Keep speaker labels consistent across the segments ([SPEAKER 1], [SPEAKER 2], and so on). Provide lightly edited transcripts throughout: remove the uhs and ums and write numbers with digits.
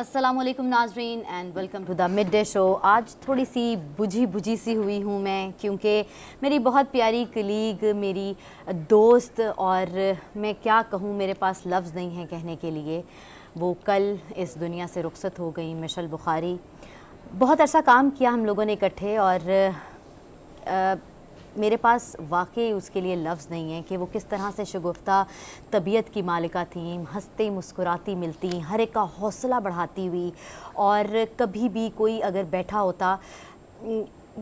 [SPEAKER 1] अस्सलामुअलैकुम नाजरीन and welcome to the mid day show. आज थोड़ी सी बुझी सी हुई हूँ मैं, क्योंकि मेरी बहुत प्यारी कलीग, मेरी दोस्त, और मैं क्या कहूँ, मेरे पास लफ्ज़ नहीं है कहने के लिए। वो कल इस दुनिया से रुखसत हो गई, मिशेल बुखारी। बहुत अरसा काम किया हम लोगों ने इकट्ठे, और मेरे पास वाकई उसके लिए लफ्ज़ नहीं है कि वो किस तरह से शगुफ्ता तबीयत की मालिका थी, हंसती मुस्कुराती मिलती, हर एक का हौसला बढ़ाती हुई। और कभी भी कोई अगर बैठा होता,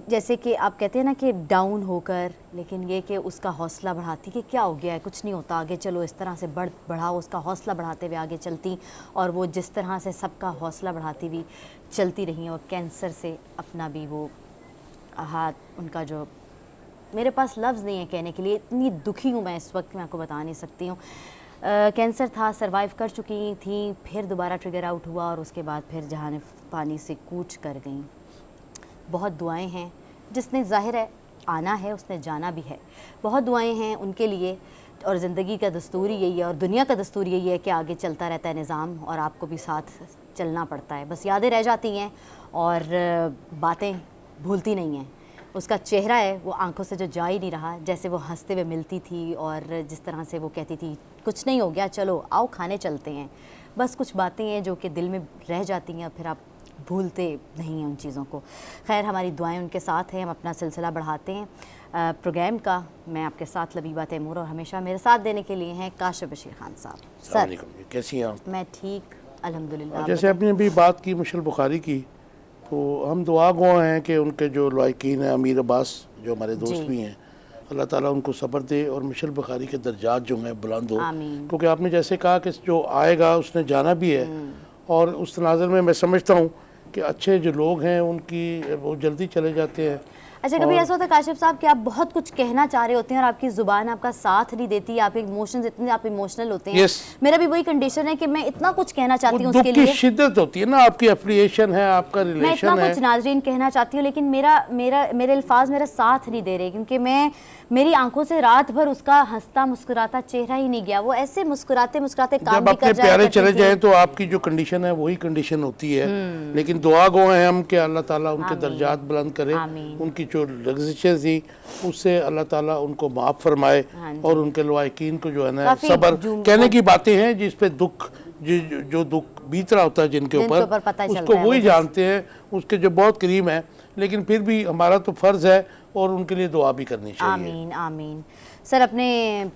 [SPEAKER 1] जैसे कि आप कहते हैं ना कि डाउन होकर, लेकिन ये कि उसका हौसला बढ़ाती कि क्या हो गया है, कुछ नहीं होता, आगे चलो, इस तरह से बढ़ाओ, उसका हौसला बढ़ाते हुए आगे चलती। और वो जिस तरह से सबका हौसला बढ़ाती हुई चलती रही, और कैंसर से अपना भी वो हाथ, उनका जो, मेरे पास लफ्ज़ नहीं है कहने के लिए, इतनी दुखी हूँ मैं इस वक्त, मैं आपको बता नहीं सकती हूँ। कैंसर था, सरवाइव कर चुकी थी, फिर दोबारा ट्रिगर आउट हुआ, और उसके बाद फिर जहान पानी से कूच कर गई। बहुत दुआएं हैं, जिसने ज़ाहिर है आना है उसने जाना भी है। बहुत दुआएं हैं उनके लिए, और ज़िंदगी का दस्तूर यही है, और दुनिया का दस्तूर यही है कि आगे चलता रहता है निज़ाम, और आपको भी साथ चलना पड़ता है। बस यादें रह जाती हैं और बातें भूलती नहीं हैं। उसका चेहरा है वो आंखों से जो जा ही नहीं रहा, जैसे वो हंसते हुए मिलती थी, और जिस तरह से वो कहती थी कुछ नहीं हो गया, चलो आओ खाने चलते हैं। बस कुछ बातें हैं जो कि दिल में रह जाती हैं, फिर आप भूलते नहीं हैं उन चीज़ों को। खैर, हमारी दुआएं उनके साथ हैं। हम अपना सिलसिला बढ़ाते हैं प्रोग्राम का। मैं आपके साथ लबीबा तैमूर, और हमेशा मेरे साथ देने के लिए हैं काशिफ बशीर खान साहब। सर
[SPEAKER 2] कैसी हैं आप?
[SPEAKER 1] मैं ठीक, अल्हम्दुलिल्लाह।
[SPEAKER 2] जैसे आपने अभी बात की मिशेल बुखारी की, तो हम दुआ गो हैं कि उनके जो लायकीन हैं, अमीर अब्बास जो हमारे दोस्त भी हैं, अल्लाह ताला उनको सब्र दे और मिशेल बुखारी के दर्जात जो हैं बुलंद हो। क्योंकि आपने जैसे कहा कि जो आएगा उसने जाना भी है, और उस तनाज़ुर में मैं समझता हूँ कि अच्छे जो लोग हैं उनकी वो जल्दी चले जाते हैं।
[SPEAKER 1] अच्छा, कभी ऐसा होता है काशिफ साहब कि आप बहुत कुछ कहना चाह रहे होते हैं और आपकी ज़ुबान आपका साथ नहीं देती, आपके इमोशंस इतने, आप इमोशनल होते हैं। मेरा भी वही कंडीशन है कि मैं इतना कुछ कहना चाहती हूँ, उसके लिए
[SPEAKER 2] शिद्दत होती है ना, आपकी एफिलिएशन है, आपका रिलेशन है,
[SPEAKER 1] मैं इतना कुछ नाज़रीन कहना चाहती हूँ, लेकिन मेरे अल्फाज मेरा साथ नहीं दे रहे, क्योंकि मेरी आंखों से रात भर उसका हंसता मुस्कुराता चेहरा ही नहीं गया। वो ऐसे मुस्कुराते मुस्कुराते काम भी कर जाए,
[SPEAKER 2] प्यारे चले जाएं तो आपकी जो कंडीशन है वही कंडीशन होती है। लेकिन दुआ गो हैं हम कि अल्लाह ताला उनके दर्जात बुलंद करे, उनकी जो लग़ज़िशें थी उससे अल्लाह ताला उनको माफ़ फरमाए, और उनके लवाकिन को जो है ना सब्र कहने की बातें हैं, जिस पे दुख जो दुख बीत रहा होता है जिनके ऊपर, उसको वही जानते हैं, उसके जो बहुत करीब हैं। लेकिन फिर भी हमारा तो फ़र्ज़ है और उनके लिए दुआ भी करनी चाहिए।
[SPEAKER 1] आमीन आमीन। सर, अपने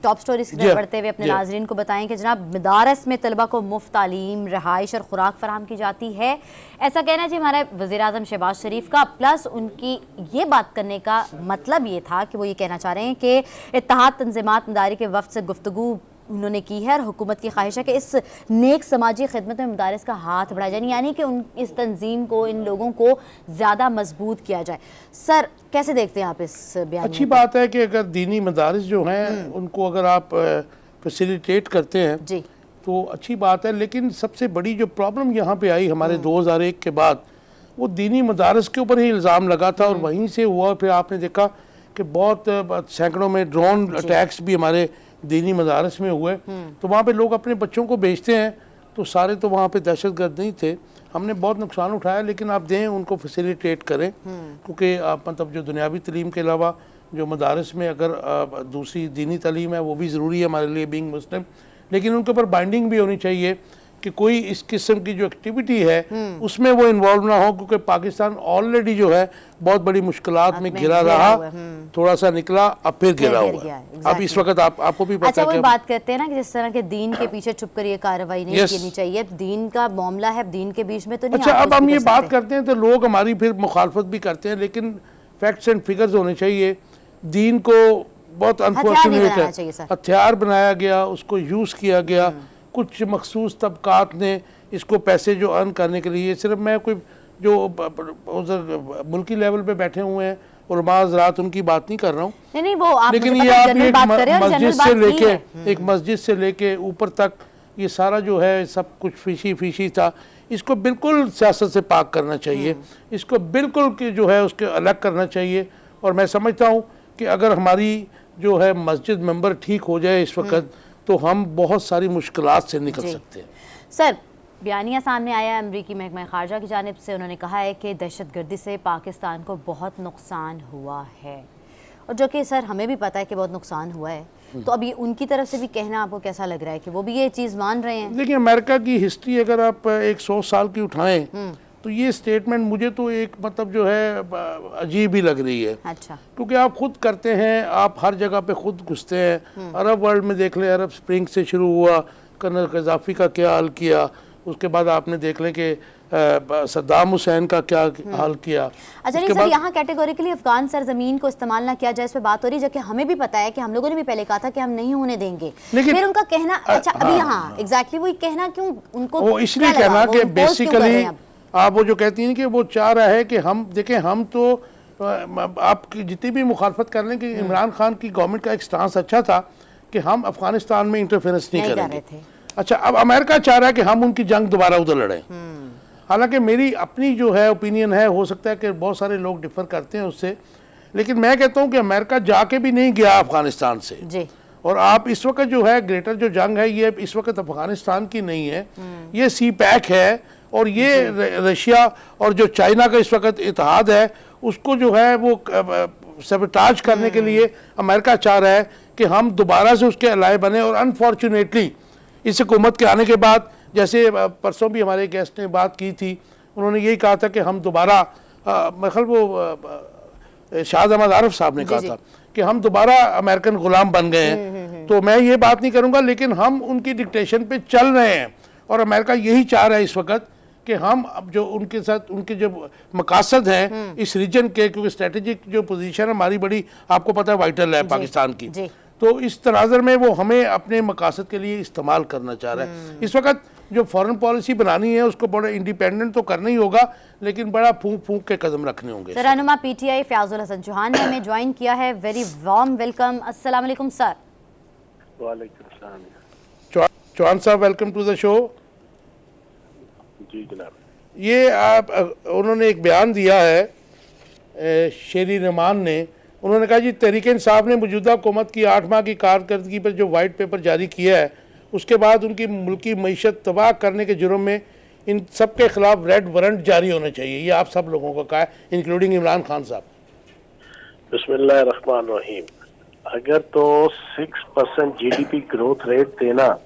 [SPEAKER 1] टॉप स्टोरीज की तरफ बढ़ते हुए अपने नाज़रीन को बताएं कि जनाब मदारस में तलबा को मुफ्त तालीम, रहाइश और खुराक फराहम की जाती है, ऐसा कहना चाहिए हमारे वज़ीर-ए-आज़म शहबाज शरीफ का। प्लस उनकी ये बात करने का मतलब ये था कि वो ये कहना चाह रहे हैं कि इत्तेहाद तंज़ीमात मदारी के वफ़द से गुफ्तगू उन्होंने की है, और हुकूमत की ख्वाहिश है कि इस नेक समाजी खिदमत में मदारिस का हाथ बढ़ाया जाए, यानी कि इस तंजीम को, इन लोगों को ज़्यादा मजबूत किया जाए। सर, कैसे देखते हैं आप इस बयान?
[SPEAKER 2] अच्छी बात है कि अगर दीनी मदारिस जो हैं उनको अगर आप फैसिलिटेट करते हैं जी, तो अच्छी बात है। लेकिन सबसे बड़ी जो प्रॉब्लम यहाँ पे आई हमारे 2001 के बाद, वो दीनी मदारिस के ऊपर ही इल्ज़ाम लगा था, और वहीं से हुआ। फिर आपने देखा कि बहुत सैकड़ों में ड्रोन अटैक्स भी हमारे दीनी मदारस में हुए। तो वहाँ पे लोग अपने बच्चों को भेजते हैं, तो सारे तो वहाँ पे दहशतगर्द नहीं थे। हमने बहुत नुकसान उठाया, लेकिन आप दें उनको फैसिलिटेट करें, क्योंकि आप मतलब जो दुनियावी तालीम के अलावा जो मदारस में अगर दूसरी दीनी तालीम है वो भी ज़रूरी है हमारे लिए बीइंग मुस्लिम, लेकिन उनके ऊपर बाइंडिंग भी होनी चाहिए कि कोई इस किस्म की जो एक्टिविटी है उसमें वो इन्वॉल्व ना हो, क्योंकि पाकिस्तान ऑलरेडी जो है बहुत बड़ी मुश्किलात में घिरा रहा, थोड़ा सा निकला, अब फिर घिरा हुआ। अब इस वक्त आपको भी पता है।
[SPEAKER 1] अच्छा, वो बात करते हैं ना कि जिस तरह के दीन के पीछे छुप कर ये कार्रवाई नहीं करनी चाहिए, दीन का मामला है, दीन के बीच में तो नहीं।
[SPEAKER 2] अच्छा, अब हम ये बात करते हैं तो लोग हमारी फिर मुखालफत भी करते हैं, लेकिन फैक्ट्स एंड फिगर्स होने चाहिए। दीन को बहुत अनफॉर्चुनेट है हथियार बनाया गया, उसको यूज़ किया गया, कुछ मखसूस तबकात ने इसको पैसे जो अर्न करने के लिए, सिर्फ मैं कोई जो उधर मुल्की लेवल पे बैठे हुए हैं और हज़रात उनकी बात नहीं कर रहा हूँ, लेकिन ये आप एक मस्जिद से लेके ऊपर तक ये सारा जो है सब कुछ फीशी था। इसको बिल्कुल सियासत से पाक करना चाहिए, इसको बिल्कुल कि जो है उसके अलग करना चाहिए। और मैं समझता हूँ कि अगर हमारी जो है मस्जिद मेंबर ठीक हो जाए इस वक्त, तो हम बहुत सारी मुश्किलात से निकल सकते हैं।
[SPEAKER 1] सर, बयानिया सामने आया है अमरीकी महकमा खारजा की जानिब से। उन्होंने कहा है कि दहशतगर्दी से पाकिस्तान को बहुत नुकसान हुआ है, और जो कि सर हमें भी पता है कि बहुत नुकसान हुआ है। तो अभी उनकी तरफ से भी कहना आपको कैसा लग रहा है कि वो भी ये चीज़ मान रहे हैं?
[SPEAKER 2] देखिए, अमेरिका की हिस्ट्री अगर आप 100 साल की उठाएं तो ये स्टेटमेंट मुझे तो एक मतलब जो है अजीब ही लग रही है।
[SPEAKER 1] अच्छा।
[SPEAKER 2] क्योंकि आप खुद करते हैं, आप हर जगह पे खुद घुसते हैं। अरब वर्ल्ड में देख लें, अरब स्प्रिंग से शुरू हुआ, कर्नल गद्दाफी का क्या हाल किया, उसके बाद आपने देख लें कि सद्दाम हुसैन का क्या हाल किया।
[SPEAKER 1] अच्छा नहीं सर, यहाँ कैटेगोरिकली अफगान सरजमीन को इस्तेमाल ना किया जाए, इस पे बात हो रही है, जबकि हमें भी पता है कि हम लोगों ने भी पहले कहा था कि हम नहीं होने देंगे। फिर उनका कहना, अच्छा अभी यहाँ एग्जैक्टली वही कहना क्यों उनको?
[SPEAKER 2] वो इसलिए कहना कि बेसिकली आप वो जो कहती हैं कि वो चाह रहा है कि हम देखें, हम तो आप जितनी भी मुखालफत कर लें कि इमरान खान की गवर्नमेंट का एक स्टांस अच्छा था कि हम अफगानिस्तान में इंटरफेरेंस नहीं करेंगे। अच्छा, अब अमेरिका चाह रहा है कि हम उनकी जंग दोबारा उधर लड़ें। हालांकि मेरी अपनी जो है ओपिनियन है, हो सकता है कि बहुत सारे लोग डिफर करते हैं उससे, लेकिन मैं कहता हूं कि अमेरिका जाके भी नहीं गया अफगानिस्तान से जी। और आप इस वक्त जो है ग्रेटर जो जंग है ये इस वक्त अफगानिस्तान की नहीं है, ये सी पैक है, और ये रशिया और जो चाइना का इस वक्त इत्तेहाद है उसको जो है वो सबटाज करने के लिए अमेरिका चाह रहा है कि हम दोबारा से उसके अलाय बने। और अनफॉर्चुनेटली इस हुकूमत के आने के बाद, जैसे परसों भी हमारे गेस्ट ने बात की थी, उन्होंने यही कहा था कि हम दोबारा मतलब वो शाहद अहमद आरिफ साहब ने कहा था कि हम दोबारा अमेरिकन गुलाम बन गए हैं। तो मैं ये बात नहीं करूँगा, लेकिन हम उनकी डिक्टेशन पे चल रहे हैं, और अमेरिका यही चाह रहा है इस वक्त कि हम अब जो उनके साथ उनके जो मकासद हैं इस रीजन के, क्योंकि स्ट्रेटेजिक जो पोजीशन हमारी बड़ी आपको पता है वाइटल है पाकिस्तान की, तो इस तनाजर में वो हमें अपने मकासद के लिए इस्तेमाल करना चाह रहा है। इस वक्त जो फॉरेन पॉलिसी बनानी है उसको बड़ा इंडिपेंडेंट तो करना ही होगा, लेकिन बड़ा फूंक फूंक के कदम रखने होंगे।
[SPEAKER 1] सर रहनुमा पीटीआई फयाजुल हसन चौहान ने हमें ज्वाइन किया है, वेरी वार्म वेलकम। अस्सलाम वालेकुम सर।
[SPEAKER 3] वालेकुम सलाम।
[SPEAKER 2] चौहान साहब, वेलकम टू द शो।
[SPEAKER 3] जी जनाब।
[SPEAKER 2] ये आप उन्होंने एक बयान दिया है शेरी रहमान ने, उन्होंने कहा जी तहरीक इंसाफ ने मौजूदा हुकूमत की 8 माह की कारकर्दगी पर जो वाइट पेपर जारी किया है, उसके बाद उनकी मुल्की मईशत तबाह करने के जुर्म में इन सब के खिलाफ रेड वारंट जारी होने चाहिए। ये आप सब लोगों को कहा है, इंक्लूडिंग इमरान खान साहब।
[SPEAKER 3] बिस्मिल्लाहिर्रहमानिर्रहीम। अगर तो 6% GDP ग्रोथ रेट देना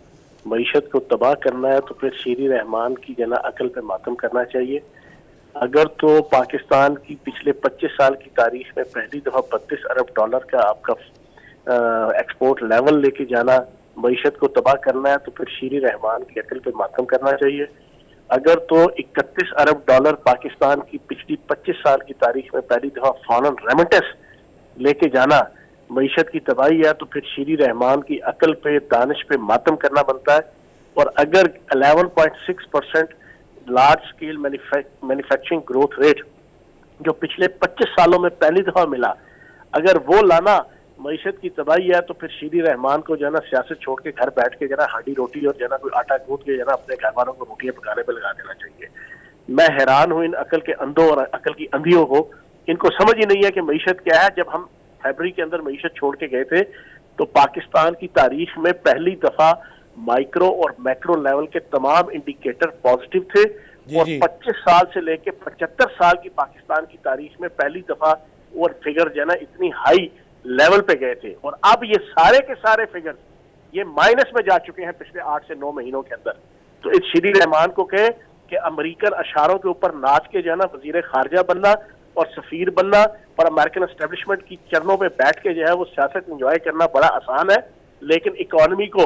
[SPEAKER 3] मईशत को तबाह करना है तो फिर शेरी रहमान की जना अकल पे मातम करना चाहिए। अगर तो पाकिस्तान की पिछले 25 साल की तारीख में पहली दफा $32 अरब का आपका एक्सपोर्ट लेवल लेके जाना मईशत को तबाह करना है तो फिर शेरी रहमान की अकल पे मातम करना चाहिए। अगर तो $31 अरब पाकिस्तान की पिछली 25 साल की तारीख में पहली दफा फॉरेन रेमिटेंस लेके जाना मईशत की तबाही है तो फिर शेरी रहमान की अकल पे दानिश पे मातम करना बनता है। और अगर 11.6% large scale manufacturing growth rate जो पिछले 25 सालों में पहली दफा मिला, अगर वो लाना मईशत की तबाही है तो फिर शेरी रहमान को जो है ना सियासत छोड़ के घर बैठ के जो है ना हांडी रोटी और जो है ना कोई आटा गूंथ के जो है ना अपने घर वालों को रोटियां पकाने पे लगा देना चाहिए। मैं हैरान हूं इन अकल के अंधों और अकल की अंधियों को, इनको समझ ही नहीं है कि मईशत क्या है। जब हम फरवरी के अंदर मईशत छोड़ के गए थे तो पाकिस्तान की तारीख में पहली दफा माइक्रो और मैक्रो लेवल के तमाम इंडिकेटर पॉजिटिव थे, और 25 साल से लेके 75 साल की पाकिस्तान की तारीख में पहली दफा और फिगर जो है ना इतनी हाई लेवल पे गए थे। और अब ये सारे के सारे फिगर ये माइनस में जा चुके हैं पिछले 8 से 9 महीनों के अंदर। तो इस शेरी रहमान को कहे कि अमेरिकन अशारों के ऊपर नाच के जो है ना वजीर खारजा बनना और सफीर बनना और अमेरिकन एस्टेब्लिशमेंट की चरणों पे बैठ के जो है वो सियासत एंजॉय करना बड़ा आसान है, लेकिन इकोनॉमी को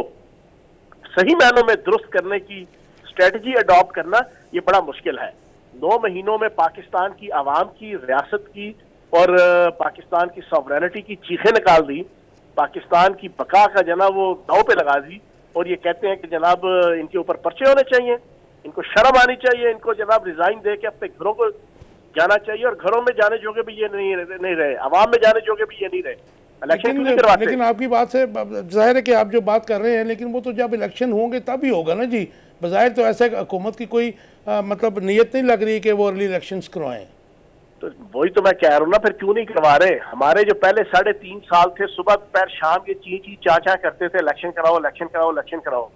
[SPEAKER 3] सही मायनों में दुरुस्त करने की स्ट्रेटजी अडॉप्ट करना ये बड़ा मुश्किल है। 9 महीनों में पाकिस्तान की आवाम की, रियासत की और पाकिस्तान की सॉवरेनिटी की चीखें निकाल दी, पाकिस्तान की बका का जना वो दांव पे लगा दी, और ये कहते हैं कि जनाब इनके ऊपर पर्चे होने चाहिए, इनको शर्म आनी चाहिए, इनको जनाब रिजाइन दे के अपने घरों को जाना चाहिए। और घरों में जाने जोगे भी ये नहीं रहे, आवाम में जाने जोगे भी ये नहीं रहे।
[SPEAKER 2] लेकिन आपकी बात से जाहिर है कि आप जो बात कर रहे हैं, लेकिन वो तो जब इलेक्शन होंगे तब ही होगा ना जी। बज़ाहिर तो ऐसे हुकूमत की कोई मतलब नीयत नहीं लग रही कि वो अर्ली इलेक्शंस करवाएं।
[SPEAKER 3] तो वही तो मैं कह रहा हूँ ना, फिर क्यों नहीं करवा रहे। हमारे जो पहले 3.5 साल थे सुबह दोपहर शाम ये ची चा करते थे इलेक्शन कराओ इलेक्शन कराओ इलेक्शन कराओ।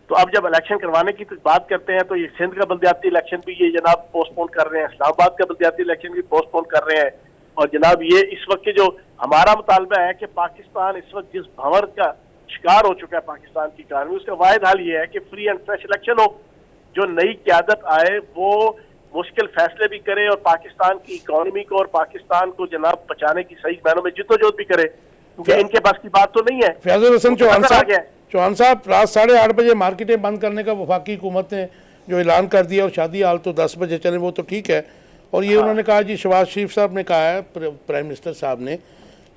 [SPEAKER 3] तो अब जब इलेक्शन करवाने की बात करते हैं तो ये सिंध का बल्दियाती इलेक्शन भी ये जनाब पोस्टपोन कर रहे हैं, इस्लामाबाद का बल्दियाती इलेक्शन भी पोस्टपोन कर रहे हैं। और जनाब ये इस वक्त के जो हमारा मुतालबा है कि पाकिस्तान इस वक्त जिस भंवर का शिकार हो चुका है पाकिस्तान की इकानमी, उसका वाहिद हाल ये है कि फ्री एंड फ्रेश इलेक्शन हो, जो नई क्यादत आए वो मुश्किल फैसले भी करे और पाकिस्तान की इकोनॉमी को और पाकिस्तान को जनाब बचाने की सही मायनों में जिद्दोजहद भी करे, क्योंकि इनके पास की बात तो नहीं है।
[SPEAKER 2] फैजल हसन चौहान साहब रात 8:30 बजे मार्केटें बंद करने का वफाकी हुकूमत ने जो ऐलान कर दिया और शादी हाल तो 10 बजे चले, वो तो ठीक है। और ये उन्होंने कहा जी, शहबाज शरीफ साहब ने कहा है, प्राइम मिनिस्टर साहब ने,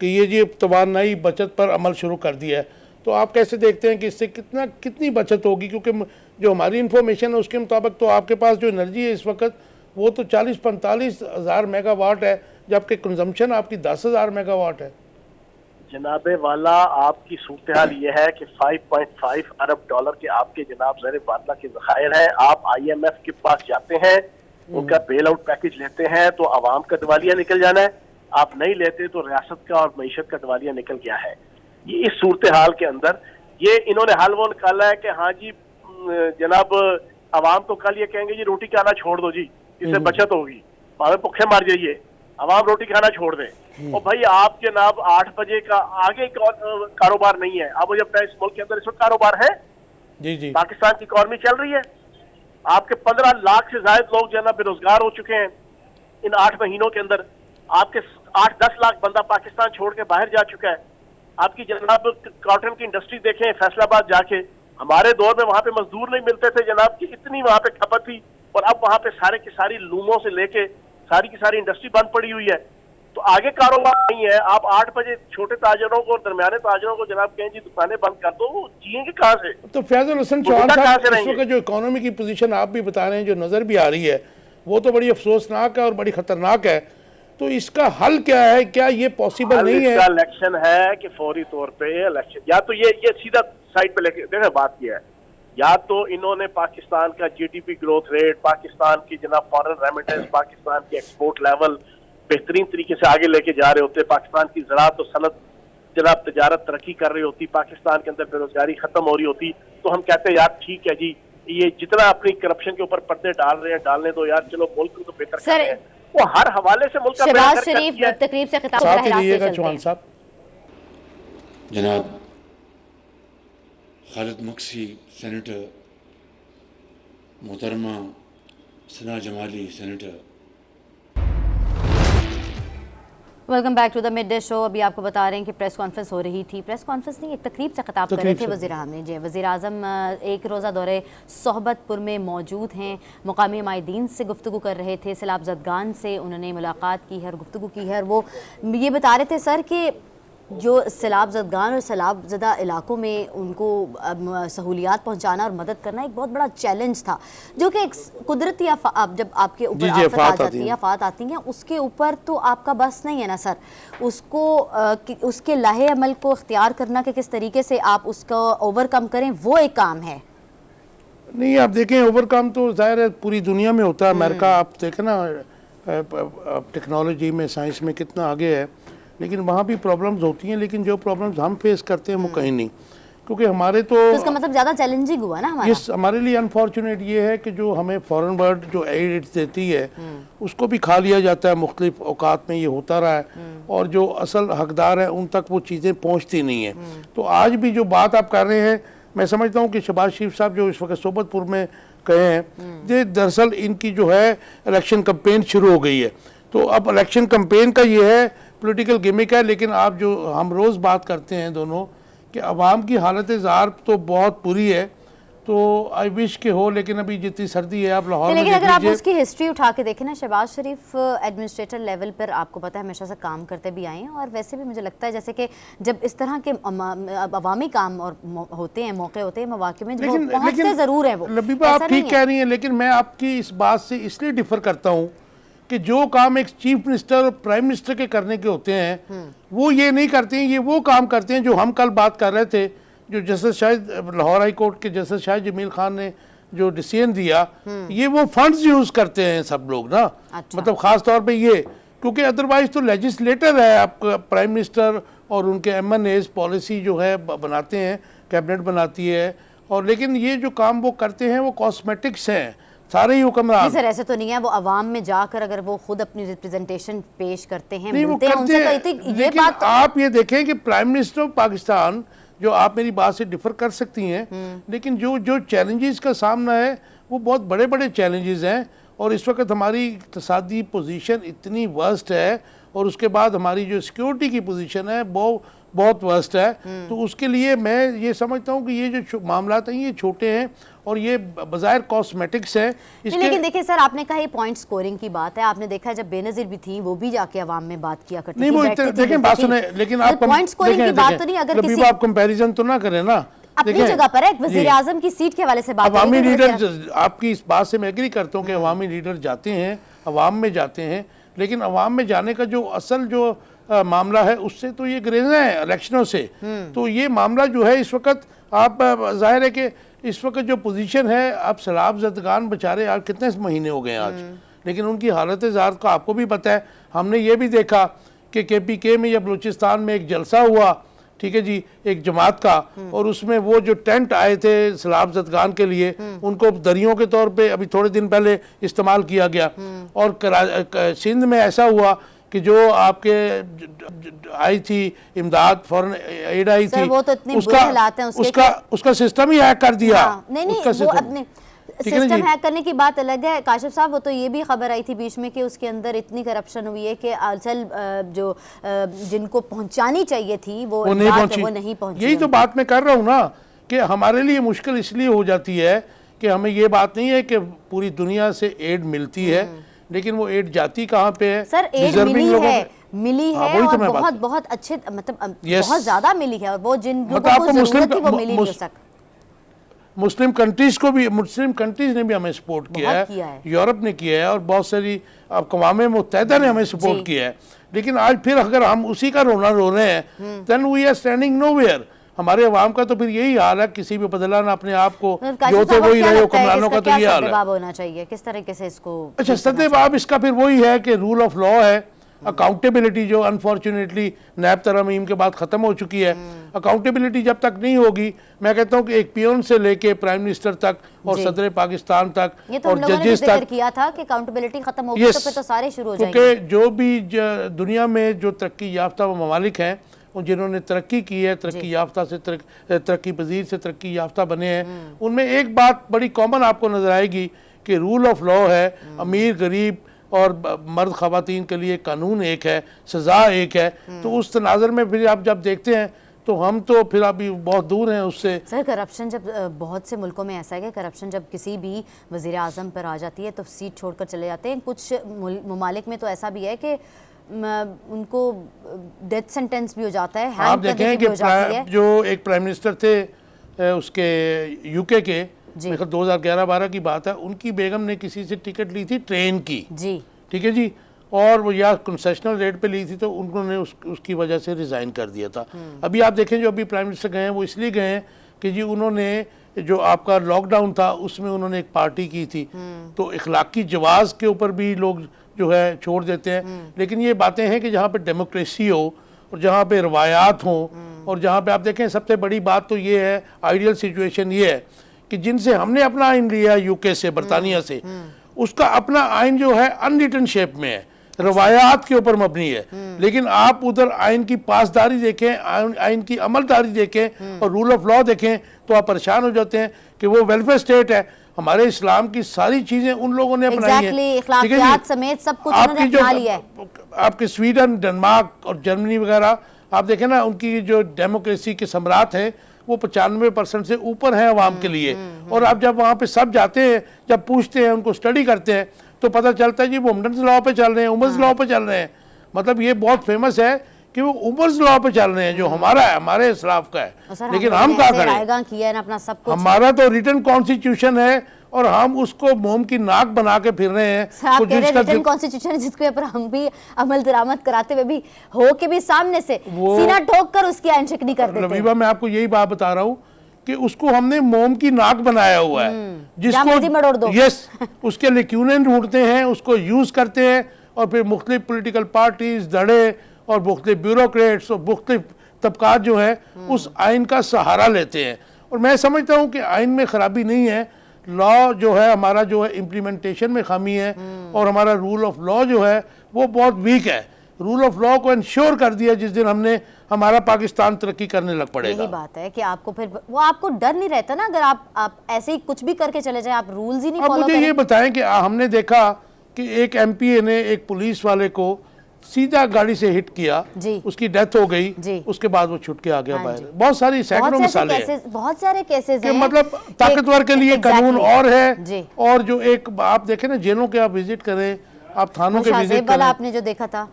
[SPEAKER 2] कि ये जी तवानाई बचत पर अमल शुरू कर दिया है। तो आप कैसे देखते हैं कि इससे कितनी बचत होगी? क्योंकि जो हमारी इन्फॉर्मेशन है उसके मुताबिक तो आपके पास जो एनर्जी है इस वक्त वो तो 40-45 हज़ार मेगावाट है, जबकि कंजम्पशन आपकी 10,000 मेगावाट है।
[SPEAKER 3] जनाबे वाला, आपकी सूरत हाल ये है कि 5.5 अरब डॉलर के आपके जनाब ज़र वादा के ज़खायर हैं। आप IMF के पास जाते हैं, उनका बेल आउट पैकेज लेते हैं तो आवाम का दिवालिया निकल जाना है, आप नहीं लेते तो रियासत का और मईशत का दिवालिया निकल गया है। ये इस सूरत हाल के अंदर ये इन्होंने हल वो निकाला है कि हाँ जी जनाब आवाम को कल ये कहेंगे जी रोटी खाना छोड़ दो जी, इससे बचत होगी, भावे भुखे मार जाइए, आवाम रोटी खाना छोड़ दें। और भाई आप जनाब 8 बजे का आगे कारोबार नहीं है। आप मुझे बताएं, इस मुल्क के अंदर इस वक्त कारोबार है?
[SPEAKER 2] जी जी,
[SPEAKER 3] पाकिस्तान की इकॉनमी चल रही है। आपके 15 लाख से ज्यादा लोग जो है ना बेरोजगार हो चुके हैं इन 8 महीनों के अंदर। आपके 8-10 लाख बंदा पाकिस्तान छोड़ के बाहर जा चुका है। आपकी जनाब कॉटन की इंडस्ट्री देखें, फैसलाबाद जाके, हमारे दौर में वहां पे मजदूर नहीं मिलते थे जनाब की, इतनी वहां पे खपत थी, और अब वहां पे सारे की सारी लूमों से लेके सारी की सारी इंडस्ट्री बंद पड़ी हुई है। तो आगे कारोबार नहीं है। आप 8 बजे छोटे ताजरों को और दरमियाने ताजरों को जनाब कहें जी दुकानें बंद कर दो, वो जिएंगे कहाँ से?
[SPEAKER 2] तो फैजल हसन चौहान साहब, इस वक्त जो इकोनॉमी की पोजीशन आप भी बता रहे हैं, जो नजर भी आ रही है, वो तो बड़ी अफसोसनाक है और बड़ी खतरनाक है। तो इसका हल क्या है? क्या ये पॉसिबल नहीं है?
[SPEAKER 3] इलेक्शन है कि फौरी तौर पे इलेक्शन, या तो ये सीधा साइड पे लेके देखो, बात यह है, या तो इन्होंने पाकिस्तान का GDP ग्रोथ रेट, पाकिस्तान की जनाब फॉरेन रेमिटेंस, पाकिस्तान की एक्सपोर्ट लेवल बेहतरीन तरीके से आगे लेके जा रहे होते, पाकिस्तान की ज़राअत और सनत जनाब तजारत तरक्की कर रही होती, पाकिस्तान के अंदर बेरोजगारी खत्म हो रही होती, तो हम कहते हैं यार ठीक है जी, ये जितना अपनी करप्शन के ऊपर पर्दे डाल रहे हैं डालने दो यार, चलो मुल्क को बेहतर कर रहे हैं। वो हर हवाले से मुल्क का
[SPEAKER 1] शहबाज शरीफ तकरीब से खिताब कर रहे हैं।
[SPEAKER 2] चौहान साहब,
[SPEAKER 4] जनाब खालिद मक्सी सेनेटर, मोहतरमा Sana Jamali senator.
[SPEAKER 1] Welcome back to the mid day show. अभी आपको बता रहे हैं कि प्रेस कॉन्फ्रेंस हो रही थी, प्रेस कॉन्फ्रेंस नहीं, एक तकरीब से खिताब कर रहे थे वज़ीर आज़म जी। वज़ीर आज़म एक रोज़ा दौरे सोहबतपुर में मौजूद हैं, मुकामी माहिदीन से गुफ्तगू कर रहे थे, सैलाब ज़दगान से उन्होंने मुलाकात की है और गुफ्तगू की है। और वो ये बता रहे थे सर कि जो सैलाब ज़दगान और सैलाब ज़दा इलाकों में उनको सहूलियात पहुंचाना और मदद करना एक बहुत बड़ा चैलेंज था, जो कि कुदरती जब आपके ऊपर आफत आ जाती है, आफत आती हैं, उसके ऊपर तो आपका बस नहीं है ना सर, उसको उसके लाहे अमल को इख्तियार करना कि किस तरीके से आप उसको ओवरकम करें, वो एक काम है।
[SPEAKER 2] नहीं, आप देखें ओवरकम तो ज़ाहिर है पूरी दुनिया में होता है। अमेरिका आप देखें ना, टेक्नोलॉजी में, साइंस में कितना आगे है, लेकिन वहाँ भी प्रॉब्लम्स होती हैं, लेकिन जो प्रॉब्लम्स हम फेस करते हैं वो कहीं नहीं, क्योंकि हमारे तो
[SPEAKER 1] इसका मतलब ज़्यादा चैलेंजिंग हुआ ना हमारा।
[SPEAKER 2] हमारे लिए अनफॉर्चुनेट ये है कि जो हमें फॉरेन वर्ल्ड जो एड देती है उसको भी खा लिया जाता है, मुख्तलिफ औकात में ये होता रहा है, और जो असल हकदार है उन तक वो चीज़ें पहुँचती नहीं है। तो आज भी जो बात आप कर रहे हैं, मैं समझता हूँ कि शहबाज शरीफ साहब जो इस वक्त सोबतपुर में कहे हैं, ये दरअसल इनकी जो है इलेक्शन कैंपेन शुरू हो गई है। तो अब इलेक्शन कैंपेन का ये है, पॉलिटिकल गिमिक है, लेकिन आप जो हम रोज़ बात करते हैं दोनों कि अवाम की हालत ज़ार तो बहुत बुरी है, तो आई विश के हो, लेकिन अभी जितनी सर्दी है आप लाहौर में
[SPEAKER 1] लेकिन अगर आप उसकी हिस्ट्री उठा के देखें ना, शहबाज शरीफ एडमिनिस्ट्रेटर लेवल पर आपको पता है हमेशा से काम करते भी आए हैं, और वैसे भी मुझे लगता है जैसे कि जब इस तरह के अवामी काम और होते हैं, मौके होते हैं, मौके में पहुंचते ज़रूर है वो।
[SPEAKER 2] लबीबा आप ठीक कह रही हैं, लेकिन मैं आपकी इस बात से इसलिए डिफर करता हूँ कि जो काम एक चीफ मिनिस्टर और प्राइम मिनिस्टर के करने के होते हैं वो ये नहीं करते हैं। ये वो काम करते हैं जो हम कल बात कर रहे थे, जो justice Shahid Lahore high court के जस्टिस शाहिद जमील खान ने जो डिसीजन दिया, ये वो फंड्स यूज़ करते हैं सब लोग ना।
[SPEAKER 1] अच्छा।
[SPEAKER 2] मतलब ख़ास तौर पे ये, क्योंकि अदरवाइज तो लेजिस्लेटर है, आपका प्राइम मिनिस्टर और उनके MNAs पॉलिसी जो है बनाते हैं, कैबिनेट बनाती है, और लेकिन ये जो काम वो करते हैं वो कॉस्मेटिक्स हैं सारे ही हुक्मरान।
[SPEAKER 1] सर ऐसे तो नहीं है, वो अवाम में जाकर अगर वो खुद अपनी रिप्रेजेंटेशन पेश करते हैं,
[SPEAKER 2] नहीं,
[SPEAKER 1] मिलते हैं उनसे, तो ये
[SPEAKER 2] लेकिन
[SPEAKER 1] बात
[SPEAKER 2] आप ये देखें कि प्राइम मिनिस्टर ऑफ पाकिस्तान, जो आप मेरी बात से डिफर कर सकती हैं, लेकिन जो जो चैलेंजेस का सामना है वो बहुत बड़े बड़े चैलेंजेस हैं, और इस वक्त हमारी इक़्तिसादी पोजीशन इतनी वर्स्ट है, और उसके बाद हमारी जो सिक्योरिटी की पोजीशन है वो बहुत वर्स्ट है। तो उसके लिए मैं ये समझता हूँ कि ये जो मामलात हैं ये छोटे हैं और ये बज़ाहिर कॉस्मेटिक्स है।
[SPEAKER 1] लेकिन देखिए सर, आपने कहा ये पॉइंट स्कोरिंग की बात है, आपने देखा जब बेनज़ीर भी थी वो भी जाके अवाम में बात किया करती
[SPEAKER 2] नहीं,
[SPEAKER 1] थी,
[SPEAKER 2] वो देखें बात सुने, लेकिन आप
[SPEAKER 1] पॉइंट स्कोरिंग की बात तो नहीं, अगर किसी
[SPEAKER 2] आप कंपैरिजन तो ना करें ना,
[SPEAKER 1] अपनी जगह पर है, वज़ीर आज़म की सीट के हवाले से बात
[SPEAKER 2] अवामी लीडर, आपकी इस बात से मैं एग्री करता हूँ कि अवामी लीडर जाते हैं, अवाम में जाते हैं, लेकिन अवाम में जाने का जो असल जो मामला है उससे तो ये गुरेज़ा है इलेक्शनों से। तो ये मामला जो है इस वक्त आप जाहिर है कि इस वक्त जो पोजीशन है, अब सैलाब ज़दगान बेचारे यार कितने महीने हो गए आज, लेकिन उनकी हालत ज़ात का आपको भी पता है। हमने ये भी देखा कि KPK में या बलूचिस्तान में एक जलसा हुआ, ठीक है जी, एक जमात का, और उसमें वो जो टेंट आए थे सैलाब ज़दगान के लिए, उनको दरियों के तौर पे अभी थोड़े दिन पहले इस्तेमाल किया गया। और सिंध में ऐसा हुआ कि जो आपके आई थी इमदाद, फॉरेन एड आई थी,
[SPEAKER 1] वो तो इतने बुरे हालात हैं
[SPEAKER 2] उसका सिस्टम ही हैक कर दिया।
[SPEAKER 1] नहीं वो अपने सिस्टम हैक करने की बात अलग है काशिफ साहब, वो तो ये भी खबर आई थी बीच में कि उसके अंदर इतनी करप्शन हुई है कि असल जो जिनको पहुंचानी चाहिए थी वो नहीं पहुंची।
[SPEAKER 2] यही तो बात मैं कर रहा हूँ ना कि हमारे लिए मुश्किल इसलिए हो जाती है कि हमें ये बात नहीं है कि पूरी दुनिया से एड मिलती है, लेकिन वो एड जाती कहाँ पे है?
[SPEAKER 1] सर एड मिली है और बहुत बहुत अच्छे, मतलब बहुत ज्यादा मिली है, और वो जिन लोगों को जरूरत थी वो मिली नहीं सक।
[SPEAKER 2] मुस्लिम कंट्रीज को भी, मुस्लिम कंट्रीज ने भी हमें सपोर्ट किया है, यूरोप ने किया है, और बहुत सारी अक़वाम मुत्तहिदा ने हमें सपोर्ट किया है। लेकिन आज फिर अगर हम उसी का रोना रो रहे हैं, then we are standing nowhere. हमारे अवाम का तो फिर यही हाल है, किसी भी बदला ना अपने आप को, जो थे वही रहे, हुक्मरानों का तो ये हाल है।
[SPEAKER 1] होना चाहिए किस तरीके से इसको,
[SPEAKER 2] अच्छा सद्देबाब इसका फिर वही है कि रूल ऑफ लॉ है, अकाउंटेबिलिटी जो अनफॉर्चुनेटली नैब तरमीम के बाद ख़त्म हो चुकी है। अकाउंटेबिलिटी जब तक नहीं होगी, मैं कहता हूँ कि एक पियोन से लेके प्राइम मिनिस्टर तक और सदर पाकिस्तान तक
[SPEAKER 1] तो और जजेस तक किया था कि अकाउंटेबिलिटी खत्म होगी तो फिर तो सारे शुरू हो जाएंगे।
[SPEAKER 2] क्योंकि जो भी दुनिया में जो तरक्की याफ्ता ममालिक हैं, जिन्होंने तरक्की की है, तरक्की याफ्ता से तरक्की पजीर से तरक्की याफ्ता बने हैं, उनमें एक बात बड़ी कॉमन आपको नजर आएगी कि रूल ऑफ लॉ है, अमीर गरीब और मर्द ख़वातीन के लिए कानून एक है, सज़ा एक है। तो उस तनाज़र में फिर आप जब देखते हैं तो हम तो फिर अभी बहुत दूर हैं उससे।
[SPEAKER 1] सर करप्शन जब बहुत से मुल्कों में ऐसा है कि करप्शन जब किसी भी वज़ीर आज़म पर आ जाती है तो सीट छोड़कर चले जाते हैं। कुछ ममालिक में तो ऐसा भी है कि उनको डेथ सेंटेंस भी हो जाता है।
[SPEAKER 2] आप देखें कि जो एक प्राइम मिनिस्टर थे उसके यूके के, 2011-12 की बात है, उनकी बेगम ने किसी से टिकट ली थी ट्रेन की जी, ठीक है जी, और वो या कंसेशनल रेट पे ली थी, तो उन्होंने उसकी वजह से रिज़ाइन कर दिया था। अभी आप देखें जो अभी प्राइम मिनिस्टर गए हैं वो इसलिए गए हैं कि जी उन्होंने जो आपका लॉकडाउन था उसमें उन्होंने एक पार्टी की थी, तो इखलाकी जवाज़ के ऊपर भी लोग जो है छोड़ देते हैं। लेकिन ये बातें हैं कि जहाँ पे डेमोक्रेसी हो और जहाँ पे रवायात हों, और जहाँ पे आप देखें सबसे बड़ी बात तो ये है, आइडियल सिचुएशन ये है कि जिनसे हमने अपना आइन लिया यूके से, बरतानिया से, उसका अपना आइन जो है अनरिटन शेप में है, रवायात के ऊपर मबनी है। लेकिन आप उधर आइन की पासदारी देखें, आइन की अमलदारी देखें और रूल ऑफ लॉ देखें तो आप परेशान हो जाते हैं कि वो वेलफेयर स्टेट है। हमारे इस्लाम की सारी चीजें उन लोगों ने अपनाई
[SPEAKER 1] हैं, समेत सब कुछ उन्होंने अपना लिया है।
[SPEAKER 2] आपके स्वीडन, डेनमार्क और जर्मनी वगैरह आप देखें ना, उनकी जो डेमोक्रेसी के सम्राट हैं वो 95% से ऊपर है अवाम के लिए। और आप जब वहाँ पे सब जाते हैं, जब पूछते हैं, उनको स्टडी करते हैं, तो पता चलता है जी वो उमर्स लॉ पे चल रहे हैं, उमर्स लॉ पे चल रहे हैं। मतलब ये बहुत फेमस है कि वो उमर्स लॉ पे चल रहे हैं, जो हमारा है, हमारे इस्लाफ का है। लेकिन हम क्या करें, हमारा तो रिटन कॉन्स्टिट्यूशन है और हम उसको मोम की नाक बना के फिर रहे हैं।
[SPEAKER 1] रिटन कॉन्स्टिट्यूशन जिसके ऊपर हम भी अमल दरामद कराते हुए भी हो के भी सामने से सीना ठोक कर उसकी आइन शिकनी कर देते हैं।
[SPEAKER 2] रबीबा, मैं आपको यही बात बता रहा हूँ कि उसको हमने मोम की नाक बनाया हुआ है, जिसको यस उसके लिक्यूनेन ढूंढते हैं, उसको यूज करते हैं, और फिर मुख्तलिफ पोलिटिकल पार्टीज, धड़े और मुख्तलिफ ब्यूरोक्रेट्स और मुख्तलिफ तबकात जो है उस आइन का सहारा लेते हैं। और मैं समझता हूँ कि आइन में खराबी नहीं है, लॉ जो है हमारा जो है इम्प्लीमेंटेशन में खामी है, और हमारा रूल ऑफ लॉ जो है वो बहुत वीक है। रूल ऑफ लॉ को इंश्योर कर दिया जिस दिन हमने, हमारा पाकिस्तान तरक्की करने लग पड़ेगा।
[SPEAKER 1] यही बात है कि आपको फिर वो आपको डर नहीं रहता ना, अगर आप ऐसे ही कुछ भी करके चले जाए, आप रूल्स ही नहीं
[SPEAKER 2] अब
[SPEAKER 1] फॉलो
[SPEAKER 2] मुझे
[SPEAKER 1] करें।
[SPEAKER 2] ये बताएं कि हमने देखा कि एक एमपीए ने एक पुलिस वाले को सीधा गाड़ी से हिट किया,
[SPEAKER 1] जी।
[SPEAKER 2] उसकी डेथ हो गई,
[SPEAKER 1] जी।
[SPEAKER 2] उसके बाद वो छुट के आ गया
[SPEAKER 1] हाँ
[SPEAKER 2] बाहर।
[SPEAKER 1] जी।
[SPEAKER 2] बहुत सारी सैकड़ों मिसालें हैं
[SPEAKER 1] बहुत सारे केसेस
[SPEAKER 2] कि
[SPEAKER 1] हैं
[SPEAKER 2] मतलब ताकतवर के लिए कानून और है।
[SPEAKER 1] जी।
[SPEAKER 2] और जो एक आप देखें ना, जेलों के आप विजिट करें, आप थानों के विजिट
[SPEAKER 1] वाला
[SPEAKER 2] करें,
[SPEAKER 1] आपने जो देखा था,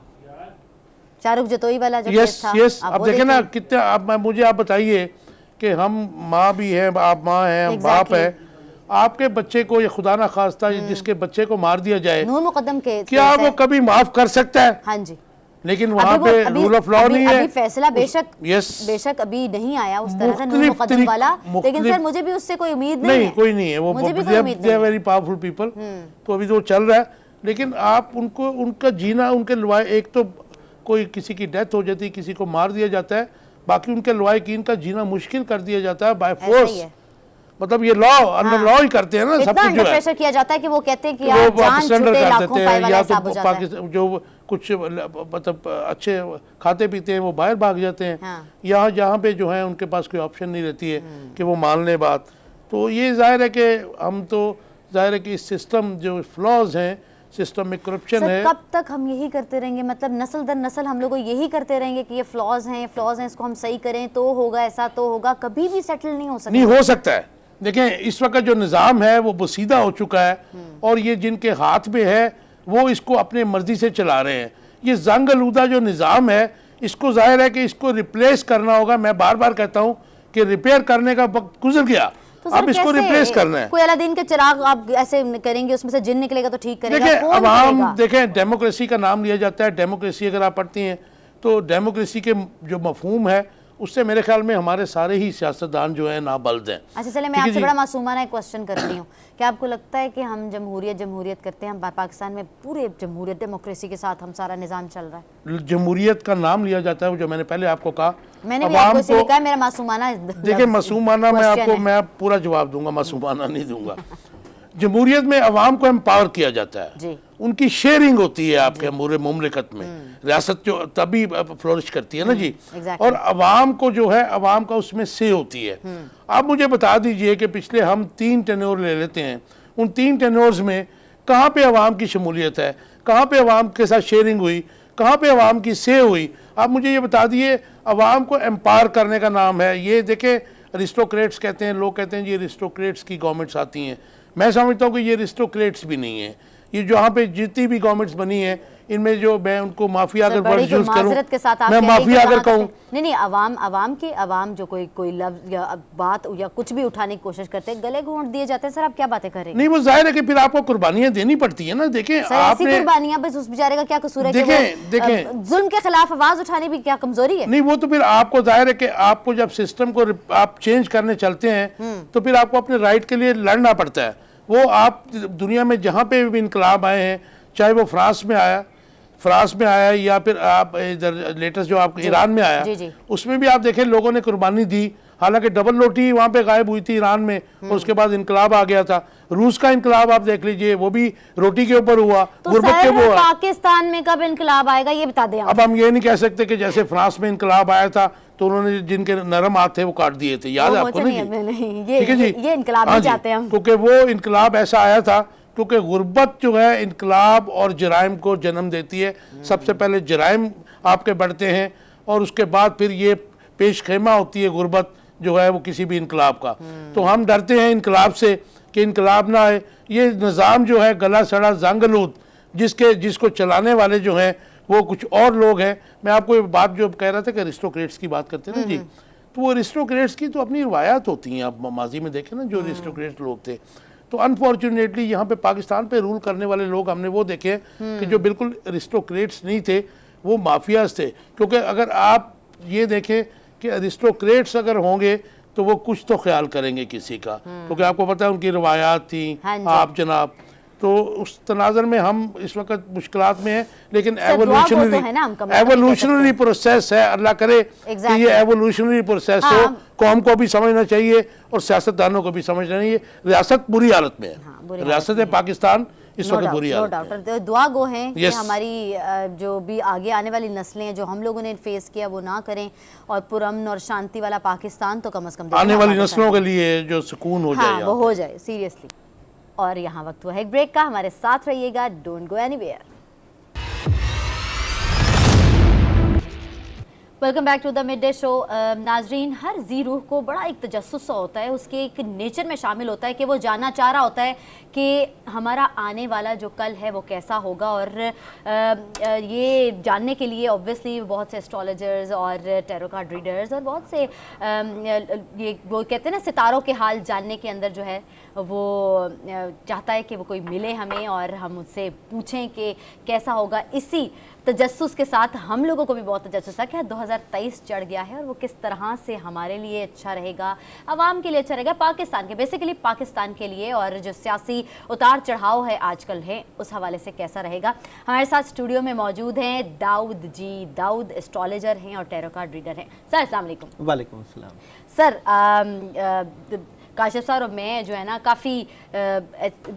[SPEAKER 1] शाहरुख जतोई वाला जो
[SPEAKER 2] यस
[SPEAKER 1] केस था,
[SPEAKER 2] यस,
[SPEAKER 1] आप
[SPEAKER 2] अब
[SPEAKER 1] वो
[SPEAKER 2] देखें ना
[SPEAKER 1] देखें।
[SPEAKER 2] कितने, आप मुझे आप बताइए कि हम माँ भी हैं, आप माँ हैं, हम बाप
[SPEAKER 1] Exactly.
[SPEAKER 2] है, आपके बच्चे को या खुदा ना खास्ता जिसके बच्चे को मार दिया जाए,
[SPEAKER 1] नूर मुकद्दम के
[SPEAKER 2] क्या
[SPEAKER 1] केस
[SPEAKER 2] वो
[SPEAKER 1] है।
[SPEAKER 2] कभी माफ कर सकता है?
[SPEAKER 1] हाँ जी।
[SPEAKER 2] लेकिन वहाँ पे रूल ऑफ लॉ नहीं है।
[SPEAKER 1] अभी फैसला
[SPEAKER 2] यस,
[SPEAKER 1] बेशक अभी नहीं आया उस तरह से नूर
[SPEAKER 2] मुख्तलिफ
[SPEAKER 1] मुकद्दम वाला, लेकिन
[SPEAKER 2] मुख्तलिफ-
[SPEAKER 1] सर मुझे भी उससे कोई उम्मीद नहीं
[SPEAKER 2] नहीं
[SPEAKER 1] है।
[SPEAKER 2] कोई नहीं है, वो
[SPEAKER 1] मुझे भी कोई उम्मीद नहीं है।
[SPEAKER 2] वेरी पावरफुल पीपल, तो अभी तो चल रहा है। लेकिन आप उनको, उनका जीना, उनके लवाए, एक तो कोई किसी की डेथ हो जाती है, किसी को मार दिया जाता है, बाकी उनके लवाकिन का जीना मुश्किल कर दिया जाता है बाय
[SPEAKER 1] ऐसा ही
[SPEAKER 2] फोर्स।
[SPEAKER 1] है।
[SPEAKER 2] मतलब ये लॉ, अंडर लॉ ही करते हैं ना सब
[SPEAKER 1] इतना
[SPEAKER 2] कुछ
[SPEAKER 1] अंडर
[SPEAKER 2] जो है,
[SPEAKER 1] प्रेशर किया जाता है कि वो कहते हैं कि
[SPEAKER 2] वो
[SPEAKER 1] यार जान
[SPEAKER 2] वापस सरेंडर
[SPEAKER 1] छूटे
[SPEAKER 2] कर
[SPEAKER 1] लाखों
[SPEAKER 2] देते
[SPEAKER 1] पाए
[SPEAKER 2] हैं,
[SPEAKER 1] वाला
[SPEAKER 2] या
[SPEAKER 1] हिसाब हो
[SPEAKER 2] तो
[SPEAKER 1] जाता है।
[SPEAKER 2] पाकिस्तान जो कुछ मतलब अच्छे खाते पीते हैं वो बाहर भाग जाते हैं।
[SPEAKER 1] हाँ।
[SPEAKER 2] यहाँ जहाँ पे जो है उनके पास कोई ऑप्शन नहीं रहती है कि वो मान लें बात। तो ये जाहिर है कि हम तो जाहिर है कि इस सिस्टम जो फ्लॉज हैं, सिस्टम में करप्शन
[SPEAKER 1] सर
[SPEAKER 2] है।
[SPEAKER 1] कब तक हम यही करते रहेंगे, मतलब नस्ल दर नस्ल हम लोग यही करते रहेंगे कि ये फ्लॉज हैं, इसको हम सही करें तो होगा, ऐसा तो होगा, कभी भी सेटल नहीं हो सकता।
[SPEAKER 2] नहीं हो सकता है। देखें इस वक्त जो निज़ाम है वो बसीदा हो चुका है, और ये जिनके हाथ में है वो इसको अपने मर्जी से चला रहे हैं। ये जंग आलूदा जो निज़ाम है, इसको जाहिर है कि इसको रिप्लेस करना होगा। मैं बार बार कहता हूँ कि रिपेयर करने का वक्त गुजर गया,
[SPEAKER 1] तो सर
[SPEAKER 2] अब इसको
[SPEAKER 1] कैसे?
[SPEAKER 2] रिप्लेस करना है।
[SPEAKER 1] कोई अलादीन के चिराग आप ऐसे करेंगे, उसमें से जिन निकलेगा तो ठीक करेगा,
[SPEAKER 2] देखिए
[SPEAKER 1] कौन
[SPEAKER 2] अब हम
[SPEAKER 1] करेगा?
[SPEAKER 2] देखें, डेमोक्रेसी का नाम लिया जाता है। डेमोक्रेसी अगर आप पढ़ती हैं तो डेमोक्रेसी के जो मफहूम है उससे मेरे ख्याल में हमारे सारे ही सियासतदान जो है नाबल्द हैं।
[SPEAKER 1] अच्छा चले, मैं
[SPEAKER 2] ठीक है
[SPEAKER 1] आपसे
[SPEAKER 2] जी।
[SPEAKER 1] बड़ा मासूमाना एक क्वेश्चन करती हूँ। क्या आपको लगता है कि हम जमहूरियत करते हैं, हम पाकिस्तान में पूरे जमहूरियत डेमोक्रेसी के साथ हम सारा निज़ाम चल रहा है?
[SPEAKER 2] जमहूरियत का नाम लिया जाता है, जो मैंने पहले आपको कहा।
[SPEAKER 1] मैंने भी
[SPEAKER 2] अवाम
[SPEAKER 1] आपको इसीलिए
[SPEAKER 2] को-
[SPEAKER 1] कहा, मेरा मासूमाना
[SPEAKER 2] देखिए मासूमाना मैं
[SPEAKER 1] question
[SPEAKER 2] आपको
[SPEAKER 1] है।
[SPEAKER 2] मैं पूरा जवाब दूंगा, मासूमाना नहीं दूंगा। जमहूरियत में अवाम को एम्पावर किया जाता है,
[SPEAKER 1] जी।
[SPEAKER 2] उनकी शेयरिंग होती है आपके पूरे मुमलिकत में। रियासत जो तभी फ्लोरिश करती है ना जी।
[SPEAKER 1] exactly।
[SPEAKER 2] और अवाम को जो है, अवाम का उसमें से होती है। आप मुझे बता दीजिए कि पिछले हम 3 टेन्योर ले लेते हैं, उन 3 टेन्योर्स में कहाँ पे अवाम की शमूलियत है, कहाँ पे अवाम के साथ शेयरिंग हुई, कहाँ पे अवाम की से हुई? आप मुझे ये बता दिए। अवाम को एम्पावर करने का नाम है ये। देखें अरिस्टोक्रेट्स कहते हैं, लोग कहते हैं जी अरिस्टोक्रेट्स की गवर्नमेंट्स आती हैं। मैं समझता हूँ कि ये अरिस्टोक्रेट्स भी नहीं है। ये जहाँ पे जितनी भी गवर्नमेंट्स बनी है, इनमें जो मैं उनको माफिया अगर वर्ड यूज करूँ,
[SPEAKER 1] के साथ आप
[SPEAKER 2] मैं
[SPEAKER 1] कह रहे हैं
[SPEAKER 2] माफिया
[SPEAKER 1] कि
[SPEAKER 2] अगर
[SPEAKER 1] वहाँ
[SPEAKER 2] कहूँ,
[SPEAKER 1] तक- नहीं अवाम जो कोई लफ्ज या बात या कुछ भी उठाने की कोशिश करते हैं, गले घोंट दिए जाते हैं। सर आप क्या बातें कर रहे हैं?
[SPEAKER 2] नहीं वो जाहिर है कि फिर आपको कुर्बानियां देनी पड़ती है ना। देखें
[SPEAKER 1] सर ऐसी
[SPEAKER 2] आपने,
[SPEAKER 1] कुर्बानियां, बस उस बेचारे का क्या कसूर है कि
[SPEAKER 2] देखें,
[SPEAKER 1] वो जुल्म के खिलाफ आवाज उठाने भी क्या कमजोरी है?
[SPEAKER 2] नहीं वो तो फिर आपको जाहिर है कि आपको जब सिस्टम को आप चेंज करने चलते हैं तो फिर आपको अपने राइट के लिए लड़ना पड़ता है। वो आप दुनिया में जहाँ पे भी इनकलाब आए हैं, चाहे वो फ्रांस में आया या फिर आप इधर लेटेस्ट जो आप ईरान में आया,
[SPEAKER 1] जी।
[SPEAKER 2] उसमें भी आप देखें लोगों ने कुर्बानी दी। हालांकि डबल रोटी वहाँ पे गायब हुई थी ईरान में, और उसके बाद इनकलाब आ गया था। रूस का इनकलाब आप देख लीजिए, वो भी रोटी के ऊपर हुआ,
[SPEAKER 1] तो
[SPEAKER 2] गुर्बत के
[SPEAKER 1] सर
[SPEAKER 2] ऊपर हुआ।
[SPEAKER 1] पाकिस्तान में कब इनकलाब आएगा ये बता दें आप।
[SPEAKER 2] अब हम ये नहीं कह सकते कि जैसे फ्रांस में इनकलाब आया था तो उन्होंने जिनके नरम हाथ थे वो काट दिए थे, याद है आपको?
[SPEAKER 1] नहीं,
[SPEAKER 2] ठीक है जी,
[SPEAKER 1] ये इनकलाब
[SPEAKER 2] हाँ
[SPEAKER 1] नहीं
[SPEAKER 2] जी,
[SPEAKER 1] चाहते हम।
[SPEAKER 2] क्योंकि वो इनकलाब ऐसा आया था क्योंकि गुर्बत जो है इनकलाब और जराइम को जन्म देती है। सबसे पहले जराइम आपके बढ़ते हैं और उसके बाद फिर ये पेश खेमा होती है गुर्बत जो है वो किसी भी इनकलाब का। तो हम डरते हैं इनकलाब से कि इनकलाब ना आए। ये निज़ाम जो है गला सड़ा जंगलूद, जिसको चलाने वाले जो हैं वो कुछ और लोग हैं। मैं आपको ये बात जो कह रहा था कि अरिस्टोक्रेट्स की बात करते हैं ना जी, तो वो अरिस्टोक्रेट्स की तो अपनी रवायात होती हैं। आप माजी में देखें ना जो अरिस्टोक्रेट्स लोग थे, तो अनफॉर्चुनेटली यहाँ पे पाकिस्तान पे रूल करने वाले लोग हमने वो देखे कि जो बिल्कुल अरिस्टोक्रेट्स नहीं थे, वो माफियाज थे। क्योंकि अगर आप ये देखें कि अरिस्टोक्रेट्स अगर होंगे तो वो कुछ तो ख्याल करेंगे किसी का, क्योंकि आपको पता है उनकी रवायात थी
[SPEAKER 1] हाँ जी।
[SPEAKER 2] आप जनाब। तो उस तनाज़र में हम इस वक्त मुश्किलात में हैं, लेकिन
[SPEAKER 1] है ना, हम कम
[SPEAKER 2] एवोल्यूशनरी प्रोसेस है, अल्लाह करे कि ये एवोल्यूशनरी प्रोसेस हो। कौम को भी समझना चाहिए और सियासतदानों को भी समझना चाहिए। रियासत बुरी हालत में है, रियासत पाकिस्तान इस वक्त बुरी हालत में है।
[SPEAKER 1] दुआ गो हैं कि हमारी जो भी आगे आने वाली नस्लें जो हम लोगों ने फेस किया वो ना करें, और पुरअमन और शांति वाला पाकिस्तान तो कम से कम
[SPEAKER 2] आने वाली नस्लों के लिए जो सुकून हो जाए,
[SPEAKER 1] वो हो जाए सीरियसली। और यहाँ वक्त हुआ है एक ब्रेक का, हमारे साथ रहिएगा, don't go anywhere. Welcome back to the mid day show. नाजरीन, हर जी रूह को बड़ा एक तजस्सुस होता है, उसके एक नेचर में शामिल होता है कि वो जानना चाह रहा होता है कि हमारा आने वाला जो कल है वो कैसा होगा। और ये जानने के लिए ऑब्वियसली बहुत से एस्ट्रोलॉजर्स और टैरो कार्ड रीडर्स और बहुत से ये वो कहते हैं ना, सितारों के हाल जानने के अंदर जो है वो चाहता है कि वो कोई मिले हमें और हम उससे पूछें कि कैसा होगा। इसी तजस्सुस के साथ हम लोगों को भी बहुत तजस्सुस है कि 2023 चढ़ गया है और वो किस तरह से हमारे लिए अच्छा रहेगा, आवाम के लिए अच्छा रहेगा, पाकिस्तान के बेसिकली पाकिस्तान के लिए, और जो सियासी उतार चढ़ाव है आजकल है उस हवाले से कैसा रहेगा। हमारे साथ स्टूडियो में मौजूद हैं दाऊद जी। दाऊद एस्ट्रोलॉजर हैं और टैरो कार्ड रीडर हैं। सर अस्सलाम वालेकुम।
[SPEAKER 5] वालेकुम अस्सलाम।
[SPEAKER 1] सर काशिफ सर और मैं जो है ना काफ़ी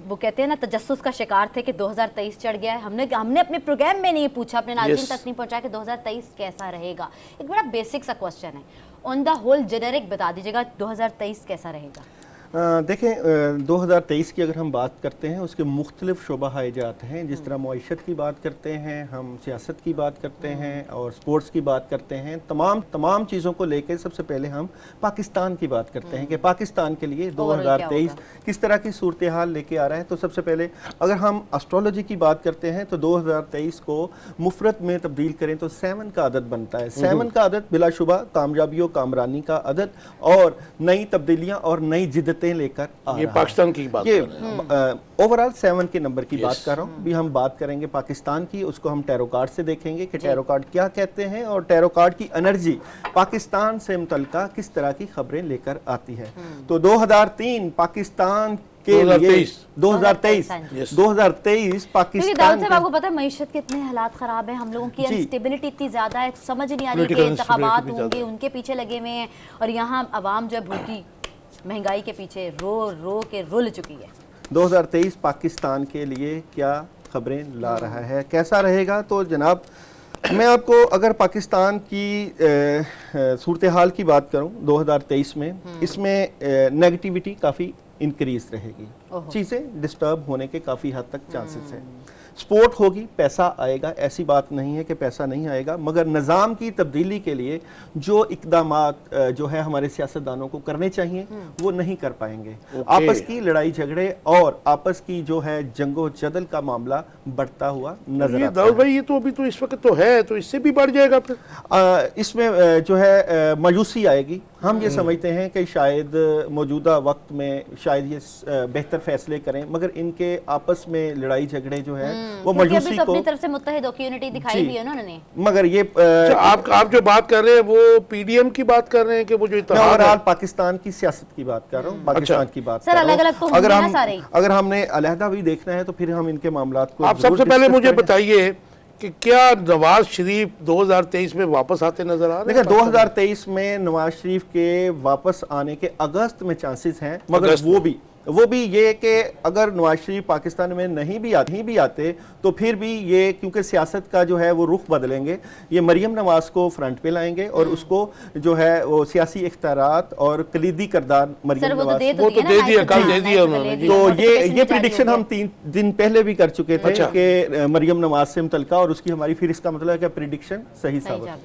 [SPEAKER 1] वो कहते हैं ना तजस्सुस का शिकार थे कि 2023 चढ़ गया है। हमने अपने प्रोग्राम में नहीं पूछा, अपने नाज़रीन तक नहीं पहुंचा कि 2023 कैसा रहेगा। एक बड़ा बेसिक सा क्वेश्चन है, ऑन द होल जेनेरिक बता दीजिएगा 2023 कैसा रहेगा।
[SPEAKER 5] देखें 2023 की अगर हम बात करते हैं उसके मुख्तलिफ शोबा जात हैं। जिस तरह मईशत की बात करते हैं, हम सियासत की बात करते हैं और स्पोर्ट्स की बात करते हैं, तमाम चीज़ों को लेकर सबसे पहले हम पाकिस्तान की बात करते हैं कि पाकिस्तान के लिए 2023 किस तरह की सूरत हाल लेके आ रहा है। तो सबसे पहले अगर हम एस्ट्रोलॉजी की बात करते हैं तो 2023 को मुफरत में तब्दील करें तो 7 का अदद बनता है। 7 का अदद बिलाशुबा कामयाबियों कामरानी का अदद और नई तब्दीलियाँ और नई जिद्दत लेकर
[SPEAKER 2] ये पाकिस्तान की बात,
[SPEAKER 5] ये ओवरऑल 7 के नंबर की बात कर रहा हूँ। भी हम बात करेंगे पाकिस्तान की, उसको हम टैरो कार्ड से देखेंगे कि टैरो कार्ड क्या कहते हैं और टैरो कार्ड की एनर्जी पाकिस्तान से मुतल्लिका किस तरह की खबरें लेकर आती है। तो 2003 पाकिस्तान के लिए 2023 पाकिस्तान
[SPEAKER 1] साहब आपको पता है मईशत के इतने हालात खराब है, हम लोगों की अनस्टेबिलिटी इतनी ज्यादा है, समझ नहीं आ रही कि इंतखाबात होंगे उनके पीछे लगे हुए हैं और यहाँ अवाम जो है भूखी महंगाई के पीछे रो के रुल चुकी है।
[SPEAKER 5] 2023 पाकिस्तान के लिए क्या खबरें ला रहा है, कैसा रहेगा? तो जनाब मैं आपको अगर पाकिस्तान की सूरत हाल की बात करूं 2023 में, इसमें नेगेटिविटी काफ़ी इंक्रीज रहेगी, चीज़ें डिस्टर्ब होने के काफ़ी हद तक चांसेस हैं। स्पोर्ट होगी, पैसा आएगा, ऐसी बात नहीं है कि पैसा नहीं आएगा, मगर निज़ाम की तब्दीली के लिए जो इक़दामात जो है हमारे सियासतदानों को करने चाहिए वो नहीं कर पाएंगे। आपस की लड़ाई झगड़े और आपस की जो है जंगो जदल का मामला बढ़ता हुआ नजर आता है।
[SPEAKER 2] भाई ये तो अभी तो इस वक्त तो है, तो इससे भी बढ़ जाएगा फिर।
[SPEAKER 5] इसमें जो है मायूसी आएगी। हम ये समझते हैं कि शायद मौजूदा वक्त में शायद ये बेहतर फैसले करें, मगर इनके आपस में लड़ाई झगड़े जो है वो मायूसी को
[SPEAKER 1] अपनी तरफ से मुत्तहिद होकर यूनिटी दिखाई भी है उन्होंने।
[SPEAKER 5] मगर ये
[SPEAKER 2] आप जो बात कर रहे हैं वो पीडीएम की बात कर रहे हैं कि वो जो इत्तेहाद है,
[SPEAKER 5] पाकिस्तान की सियासत की बात कर रहा हूँ, पाकिस्तान की बात
[SPEAKER 1] सर अलग-अलग तो
[SPEAKER 5] अगर हमने अलहदा भी देखना है तो फिर हम इनके मामलात को
[SPEAKER 2] आप सबसे पहले मुझे बताइए कि क्या नवाज शरीफ 2023 में वापस आते नजर आ रहे हैं?
[SPEAKER 5] देखिए 2023 में नवाज शरीफ के वापस आने के अगस्त में चांसेस हैं, मगर वो भी ये कि अगर नवाज शरीफ पाकिस्तान में नहीं भी आते तो फिर भी ये क्योंकि सियासत का जो है वो रुख बदलेंगे, ये मरियम नवाज को फ्रंट पे लाएंगे और उसको जो है वो सियासी इख्तियारात और कलीदी किरदार मरियम नवाज
[SPEAKER 2] वो तो दे दिया, कल दे दिया उन्होंने।
[SPEAKER 5] तो ये प्रेडिक्शन हम 3 दिन पहले भी कर चुके थे कि मरियम नवाज से मुतल्लिका, और उसकी हमारी फिर इसका मतलब है कि प्रेडिक्शन सही साबित है।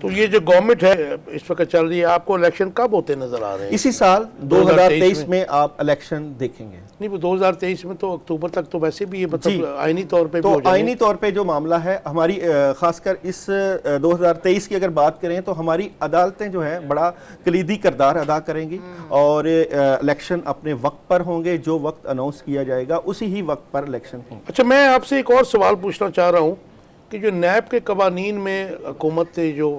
[SPEAKER 2] तो ये जो गवर्नमेंट है इस वक्त चल रही है, आपको इलेक्शन कब होते नजर आ रहे हैं?
[SPEAKER 5] इसी साल 2023 में आप इलेक्शन देखेंगे।
[SPEAKER 2] नहीं, वो 2023 में तो अक्टूबर तक तो वैसे भी ये मतलब आईनी तौर पे
[SPEAKER 5] तो आईनी तौर पे जो मामला है हमारी खासकर इस 2023 की अगर बात करें तो हमारी अदालतें जो है बड़ा कलीदी किरदार अदा करेंगी और इलेक्शन अपने वक्त पर होंगे, जो वक्त अनाउंस किया जाएगा उसी ही वक्त पर इलेक्शन होंगे।
[SPEAKER 2] अच्छा, मैं आपसे एक और सवाल पूछना चाह रहा हूँ कि जो नैब के कवानीन में हुकूमत जो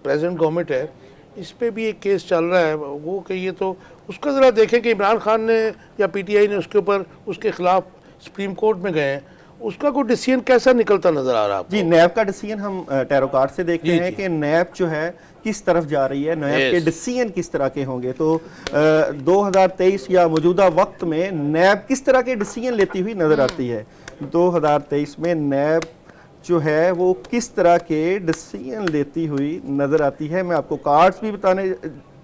[SPEAKER 2] प्रेजेंट गवर्नमेंट है इस पे भी एक केस चल रहा है, वो कि ये तो उसका ज़रा देखें कि इमरान खान ने या पीटीआई ने उसके ऊपर उसके खिलाफ सुप्रीम कोर्ट में गए हैं, उसका कोई डिसीजन कैसा निकलता नजर आ रहा है आपको?
[SPEAKER 5] जी, नैब का डिसीजन हम टैरो कार्ड से देखते
[SPEAKER 2] जी,
[SPEAKER 5] हैं
[SPEAKER 2] जी।
[SPEAKER 5] कि नैब जो है किस तरफ जा रही है, नैब
[SPEAKER 2] Yes.
[SPEAKER 5] के डिसीजन किस तरह के होंगे। तो 2023 या मौजूदा वक्त में नैब किस तरह के डिसीजन लेती हुई नजर आती है। 2023 में नैब जो है वो किस तरह के डिसीजन लेती हुई नजर आती है, मैं आपको कार्ड्स भी बताने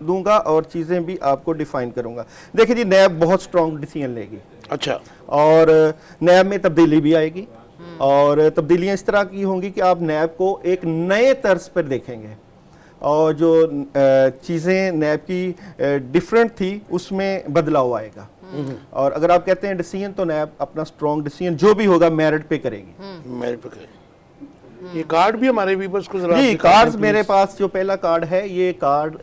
[SPEAKER 5] दूंगा और चीज़ें भी आपको डिफाइन करूंगा। देखिए जी, नैब बहुत स्ट्रॉन्ग डिसीजन लेगी
[SPEAKER 2] अच्छा,
[SPEAKER 5] और नैब में तब्दीली भी आएगी, और तब्दीलियाँ इस तरह की होंगी कि आप नैब को एक नए तर्ज पर देखेंगे, और जो चीज़ें नैब की डिफरेंट थी उसमें बदलाव आएगा। और अगर आप कहते हैं डिसीजन, तो नैब अपना स्ट्रॉन्ग डिसीजन जो भी होगा मेरिट पे करेगी।
[SPEAKER 2] मेरे पे ये कार्ड भी हमारे व्यूअर्स को जरा
[SPEAKER 5] जी,
[SPEAKER 2] दिखा दें,
[SPEAKER 5] कार्ड्स
[SPEAKER 2] please।
[SPEAKER 5] मेरे पास जो पहला कार्ड है, ये कार्ड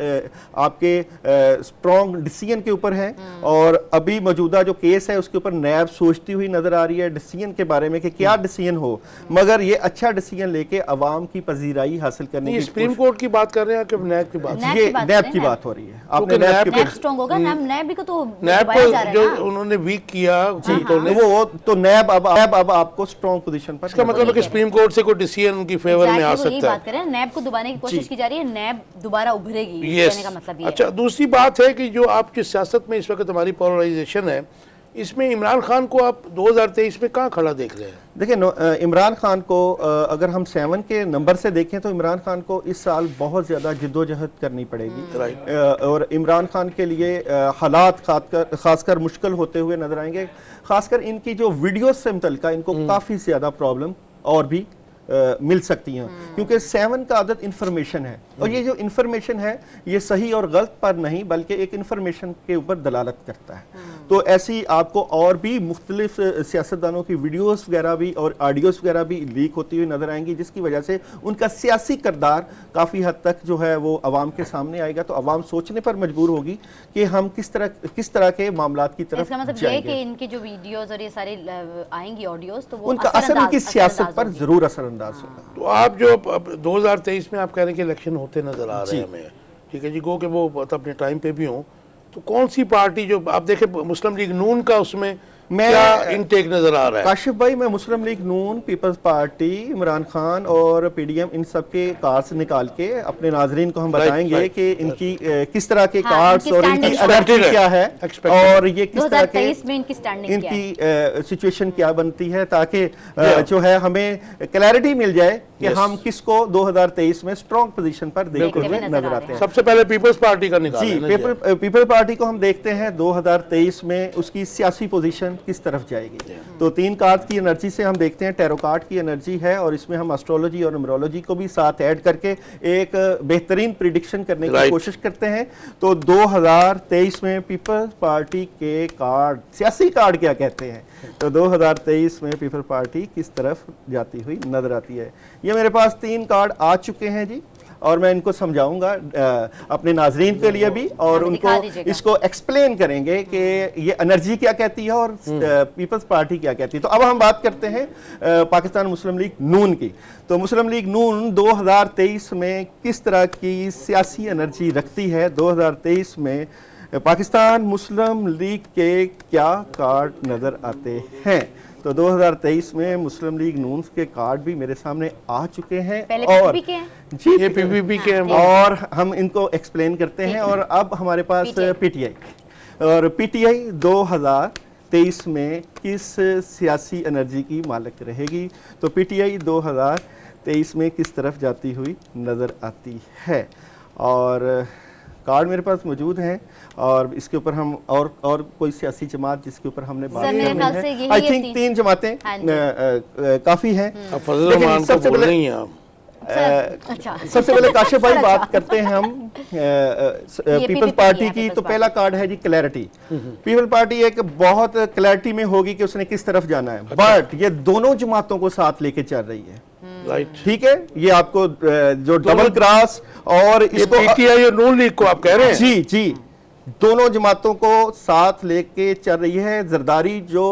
[SPEAKER 5] आपके स्ट्रॉन्ग डिसीजन के ऊपर है, और अभी मौजूदा जो केस है उसके ऊपर नैब सोचती हुई नजर आ रही है डिसीजन के बारे में कि क्या डिसीजन हो, मगर ये अच्छा डिसीजन लेके अवाम की पजीराई हासिल करने
[SPEAKER 2] नहीं,
[SPEAKER 5] की
[SPEAKER 2] सुप्रीम कोर्ट की बात कर रहे हैं कि नैब की बात?
[SPEAKER 1] नैब
[SPEAKER 5] ये
[SPEAKER 1] की बात
[SPEAKER 5] नैब
[SPEAKER 1] करें
[SPEAKER 5] की
[SPEAKER 1] ना।
[SPEAKER 5] बात हो रही है। आपने
[SPEAKER 2] क्योंकि
[SPEAKER 5] नैब के
[SPEAKER 1] नैब स्ट्रॉन्ग होगा, नैब भी को तो
[SPEAKER 2] नैब
[SPEAKER 1] दबाया जा
[SPEAKER 2] को
[SPEAKER 1] रहा
[SPEAKER 2] जो
[SPEAKER 1] है ना।
[SPEAKER 2] उन्होंने वीक किया तो
[SPEAKER 5] वो तो नैब अब आपको स्ट्रॉन्ग पोजीशन पर
[SPEAKER 2] इसका मतलब है कि सुप्रीम कोर्ट से कोई डिसीजन उनकी फेवर में आ
[SPEAKER 1] Exactly, वो यही
[SPEAKER 2] सकता है।
[SPEAKER 1] बात करें, नैब को दबाने की कोशिश की जा रही है, नैब दोबारा उभरेगी,
[SPEAKER 2] यस,
[SPEAKER 1] कहने का मतलब ये
[SPEAKER 2] अच्छा, दूसरी बात है कि जो आपकी सियासत में इस वक्त हमारी पोलराइजेशन है, इसमें इमरान खान को आप 2023 में कहाँ खड़ा देख रहे हैं?
[SPEAKER 5] देखिए, इमरान खान को अगर हम 7 के नंबर से देखें तो इमरान खान को इस साल बहुत ज़्यादा जिद्दोजहद करनी पड़ेगी।
[SPEAKER 2] राइट।
[SPEAKER 5] और इमरान खान के लिए हालात खासकर मुश्किल होते हुए नजर आएंगे। खासकर इनकी जो वीडियो से मुतल्लिका इनको काफ़ी ज़्यादा प्रॉब्लम और भी मिल सकती हैं, क्योंकि 7 का आदत इंफॉर्मेशन है, और ये जो इंफॉर्मेशन है ये सही और गलत पर नहीं बल्कि एक इंफॉर्मेशन के ऊपर दलालत करता है। तो ऐसी आपको और भी मुख्तलिफ सियासतदानों की वीडियोस वगैरह भी और ऑडियोस वगैरह भी लीक होती हुई नजर आएंगी, जिसकी वजह से उनका सियासी किरदार काफ़ी हद तक जो है वो अवाम के सामने आएगा। तो अवाम सोचने पर मजबूर होगी कि हम किस तरह के मामलात की तरफ
[SPEAKER 1] इसका मतलब ये है
[SPEAKER 5] जाएंगे।
[SPEAKER 1] कि इनकी जो वीडियोस और ये सारी आएंगी ऑडियोस, तो वो
[SPEAKER 5] उनका असर उनकी सियासत
[SPEAKER 1] असरअंदाज
[SPEAKER 5] पर
[SPEAKER 1] होगी।
[SPEAKER 5] जरूर असरअंदाज होगा।
[SPEAKER 2] तो आप जो अब 2023 में आप कह रहे हैं कि इलेक्शन होते नजर आ रहे हैं हमें, ठीक है जी, गो कि वो अपने टाइम पे भी हों, तो कौन सी पार्टी जो आप देखें मुस्लिम लीग नून का उसमें क्या इनटेक नजर आ रहा है?
[SPEAKER 5] काशिफ भाई, मैं मुस्लिम लीग नून, पीपल्स पार्टी, इमरान खान और पीडीएम, इन सब के कार्ड्स निकाल के अपने नाजरीन को हम बताएंगे
[SPEAKER 2] right.
[SPEAKER 5] कि इनकी किस तरह के
[SPEAKER 1] हाँ,
[SPEAKER 5] कार्ड्स
[SPEAKER 1] इनकी
[SPEAKER 5] और इनकी
[SPEAKER 1] standing
[SPEAKER 5] एनर्जी क्या है,
[SPEAKER 2] Expected.
[SPEAKER 5] और ये किस तरह के
[SPEAKER 1] 2023 में इनकी स्टैंडिंग क्या है?
[SPEAKER 5] इनकी सिचुएशन क्या बनती है, ताकि जो है हमें क्लैरिटी मिल जाए कि हम किसको 2023 में स्ट्रॉन्ग पोजीशन पर देखते हुए नजर आते हैं।
[SPEAKER 2] सबसे पहले पीपल्स पार्टी का निकालें
[SPEAKER 5] जी,
[SPEAKER 2] ना
[SPEAKER 5] पीपल पार्टी को हम देखते हैं 2023 में उसकी सियासी पोजीशन किस तरफ जाएगी। तो 3 कार्ड की एनर्जी से हम देखते हैं, टैरो कार्ड की एनर्जी है, और इसमें हम एस्ट्रोलॉजी और न्यूमरोलॉजी को भी साथ ऐड करके एक बेहतरीन प्रिडिक्शन करने की कोशिश करते हैं। तो 2023 में पीपल पार्टी के कार्ड, सियासी कार्ड क्या कहते हैं, तो 2023 में पीपल पार्टी किस तरफ जाती हुई नजर आती है। ये मेरे पास 3 कार्ड आ चुके हैं जी, और मैं इनको समझाऊंगा अपने नाजरीन के लिए भी, और उनको इसको एक्सप्लेन करेंगे कि ये एनर्जी क्या कहती है और पीपल्स पार्टी क्या कहती है। तो अब हम बात करते हैं पाकिस्तान मुस्लिम लीग नून की। तो मुस्लिम लीग नून 2023 में किस तरह की सियासी एनर्जी रखती है, 2023 में पाकिस्तान मुस्लिम लीग के क्या कार्ड नज़र आते हैं। तो 2023 में मुस्लिम लीग नून के कार्ड भी मेरे सामने आ चुके हैं,
[SPEAKER 1] पहले
[SPEAKER 5] और
[SPEAKER 1] PPP के हैं?
[SPEAKER 5] जी,
[SPEAKER 2] ये पीपीपी के हैं,
[SPEAKER 5] और हम इनको एक्सप्लेन करते हैं। और अब हमारे पास पीटीआई, और पीटीआई 2023 में किस सियासी एनर्जी की मालिक रहेगी। तो पीटीआई 2023 में किस तरफ जाती हुई नज़र आती है, और कार्ड मेरे पास मौजूद हैं, और इसके ऊपर हम और कोई सियासी जमात जिसके ऊपर हमने बात करनी है, आई थिंक 3 जमातें काफ़ी हैं।
[SPEAKER 2] फजल रहमान को बोल रही हैं आप।
[SPEAKER 1] अच्छा,
[SPEAKER 5] सबसे पहले काशिफ भाई बात करते हैं हम पीपल्स पार्टी की। तो पहला कार्ड है जी क्लैरिटी। पीपल पार्टी एक बहुत क्लैरिटी में होगी कि उसने किस तरफ जाना है, बट ये दोनों जमातों को साथ लेके चल रही है।
[SPEAKER 2] राइट,
[SPEAKER 5] ठीक है, ये आपको जो डबल क्रॉस और इसको
[SPEAKER 2] पीटीआई और नून लीग को आप कह रहे हैं?
[SPEAKER 5] जी जी, दोनों जमातों को साथ लेके चल रही है। जरदारी जो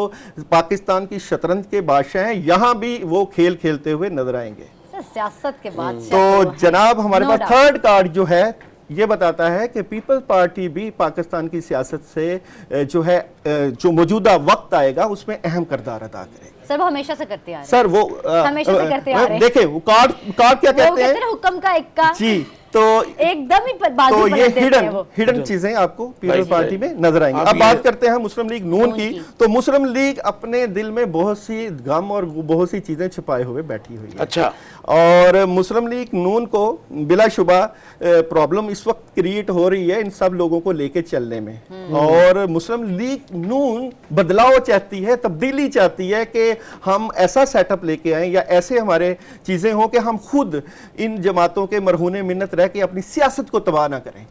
[SPEAKER 5] पाकिस्तान की शतरंज के बादशाह हैं, यहाँ भी वो खेल खेलते हुए नजर आएंगे।
[SPEAKER 1] सियासत के बाद
[SPEAKER 5] तो जनाब हमारे पास थर्ड कार्ड जो है ये बताता है कि पीपल्स पार्टी भी पाकिस्तान की सियासत से जो है जो मौजूदा वक्त आएगा उसमें अहम किरदार अदा करेगा।
[SPEAKER 1] सर वो हमेशा से करते आ रहे हैं।
[SPEAKER 5] सर वो
[SPEAKER 1] हमेशा से करते आ रहे हैं।
[SPEAKER 5] देखें वो कार्ड क्या कहते हैं,
[SPEAKER 1] हुक्म का इक्का
[SPEAKER 5] जी, तो
[SPEAKER 1] एकदम ही बाजू
[SPEAKER 5] तो ये
[SPEAKER 1] पलट देते हैं वो।
[SPEAKER 5] हिडन चीजें आपको पीपल्स पार्टी में नजर आएंगी।
[SPEAKER 2] अब
[SPEAKER 5] अब
[SPEAKER 2] ये-
[SPEAKER 5] बात करते हैं मुस्लिम लीग नून की। तो मुस्लिम लीग अपने दिल में बहुत सी गम और बहुत सी चीजें छुपाए हुए बैठी हुई है।
[SPEAKER 2] अच्छा,
[SPEAKER 5] और मुस्लिम लीग नून को बिलाशुबा प्रॉब्लम इस वक्त क्रिएट हो रही है इन सब लोगों को लेके चलने में। और मुस्लिम लीग नून बदलाव चाहती है, तब्दीली चाहती है कि हम ऐसा सेटअप लेके आए या ऐसे हमारे चीजें हों कि हम खुद इन जमातों के मरहूने मिन्नत रह के अपनी सियासत को तबाह ना करें।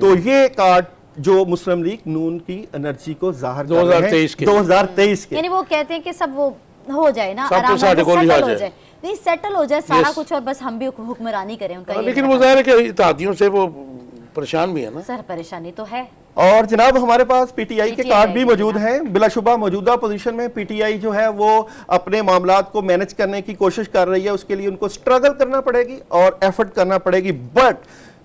[SPEAKER 5] तो ये कार्ड जो मुस्लिम लीग नून की एनर्जी को जाहिर कर रहे हैं 2023 के।
[SPEAKER 1] यानी वो कहते हैं कि सब वो हो जाए ना,
[SPEAKER 2] सब
[SPEAKER 1] आराम
[SPEAKER 2] कुछ
[SPEAKER 1] से
[SPEAKER 2] साढ़े गोली
[SPEAKER 1] सेटल
[SPEAKER 2] आ
[SPEAKER 1] हो
[SPEAKER 2] जाए।
[SPEAKER 1] जाए, नहीं सेटल हो जाए सारा
[SPEAKER 2] Yes.
[SPEAKER 1] कुछ और बस हम भी हुक्मरानी करें उनका। ये
[SPEAKER 2] लेकिन
[SPEAKER 1] मेरा
[SPEAKER 2] वो जाहिर है कि इत्तेहादियों से वो परेशान भी है ना।
[SPEAKER 1] सर परेशानी तो है।
[SPEAKER 5] और जनाब हमारे पास पीटीआई के
[SPEAKER 1] PTI
[SPEAKER 5] कार्ड भी
[SPEAKER 1] है,
[SPEAKER 5] मौजूद हैं। बिलाशुबा मौजूदा पोजीशन में पीटीआई जो है वो अपने मामलात को मैनेज करने की कोशिश कर रही है, उसके लिए उनको स्ट्रगल करना पड़ेगी और एफर्ट करना पड़ेगी। बट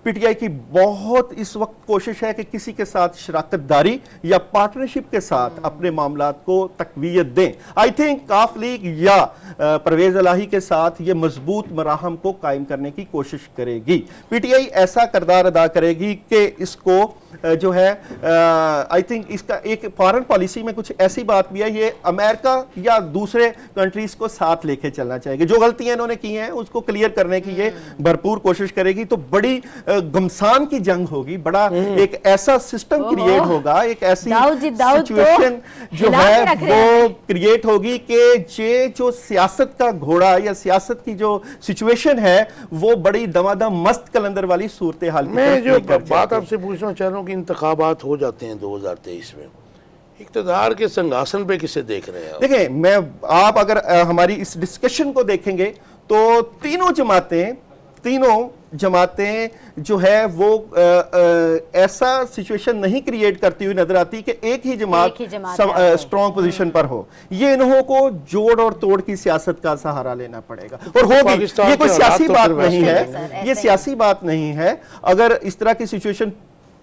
[SPEAKER 5] पीटीआई की बहुत इस वक्त कोशिश है कि किसी के साथ शराकतदारी या पार्टनरशिप के साथ अपने मामलात को तकवीयत दें। आई थिंक काफ लीग या परवेज इलाही के साथ ये मजबूत मराहम को कायम करने की कोशिश करेगी। पीटीआई ऐसा किरदार अदा करेगी कि इसको जो है आई थिंक इसका एक फॉरेन पॉलिसी में कुछ ऐसी बात भी है, ये अमेरिका या दूसरे कंट्रीज को साथ लेके चलना चाहेगी। जो गलतियां इन्होंने की हैं उसको क्लियर करने की ये भरपूर कोशिश करेगी। तो बड़ी घमसान की जंग होगी, बड़ा एक ऐसा सिस्टम क्रिएट होगा, एक ऐसी सिचुएशन जो है वो क्रिएट होगी कि ये जो सियासत का घोड़ा या सियासत की जो सिचुएशन है वो बड़ी दमादम मस्त कलंदर वाली सूरत हाल की
[SPEAKER 2] मैं
[SPEAKER 5] तरफ
[SPEAKER 2] जो
[SPEAKER 5] लेकर
[SPEAKER 2] बात
[SPEAKER 5] जाएगी।
[SPEAKER 2] आपसे पूछना चाह रहा हूँ कि इंतखाबात हो जाते हैं 2023 में, इक़्तिदार के संगासन पे किसे देख रहे हैं?
[SPEAKER 5] देखिए मैं आप अगर हमारी इस डिस्कशन को देखेंगे तो तीनों जमातें जो है वो ऐसा सिचुएशन नहीं क्रिएट करती हुई नजर आती कि एक ही जमात स्ट्रॉन्ग पोजीशन पर हो। ये इन्हों को जोड़ और तोड़ की सियासत का सहारा लेना पड़ेगा और होगी। ये कोई सियासी बात नहीं है, ये सियासी बात नहीं है। अगर इस तरह की सिचुएशन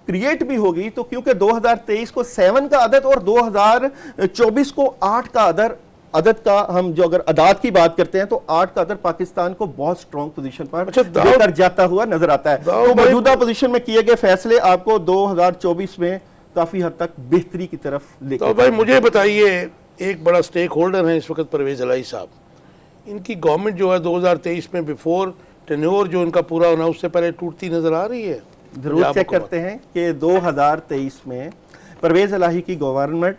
[SPEAKER 5] क्रिएट भी होगी तो क्योंकि 2023 को 7 का अदद और 2024 को 8 का अदद का हम जो अगर अदाद की बात करते हैं तो 8 का अदद पाकिस्तान को बहुत स्ट्रॉन्ग पोजीशन पर लेकर जाता हुआ नजर आता है। तो मौजूदा पोजीशन में किए गए फैसले आपको 2024 में काफी हद तक बेहतरी की तरफ लेकर।
[SPEAKER 2] तो भाई मुझे बताइए, एक बड़ा स्टेक होल्डर है इस वक्त परवेज इलाही साहब, इनकी गवर्नमेंट जो है 2023 में बिफोर टेन्योर जो इनका पूरा होना उससे पहले टूटती नजर आ रही है।
[SPEAKER 5] जरूर चेक करते हैं कि 2023 में परवेज इलाही की गवर्नमेंट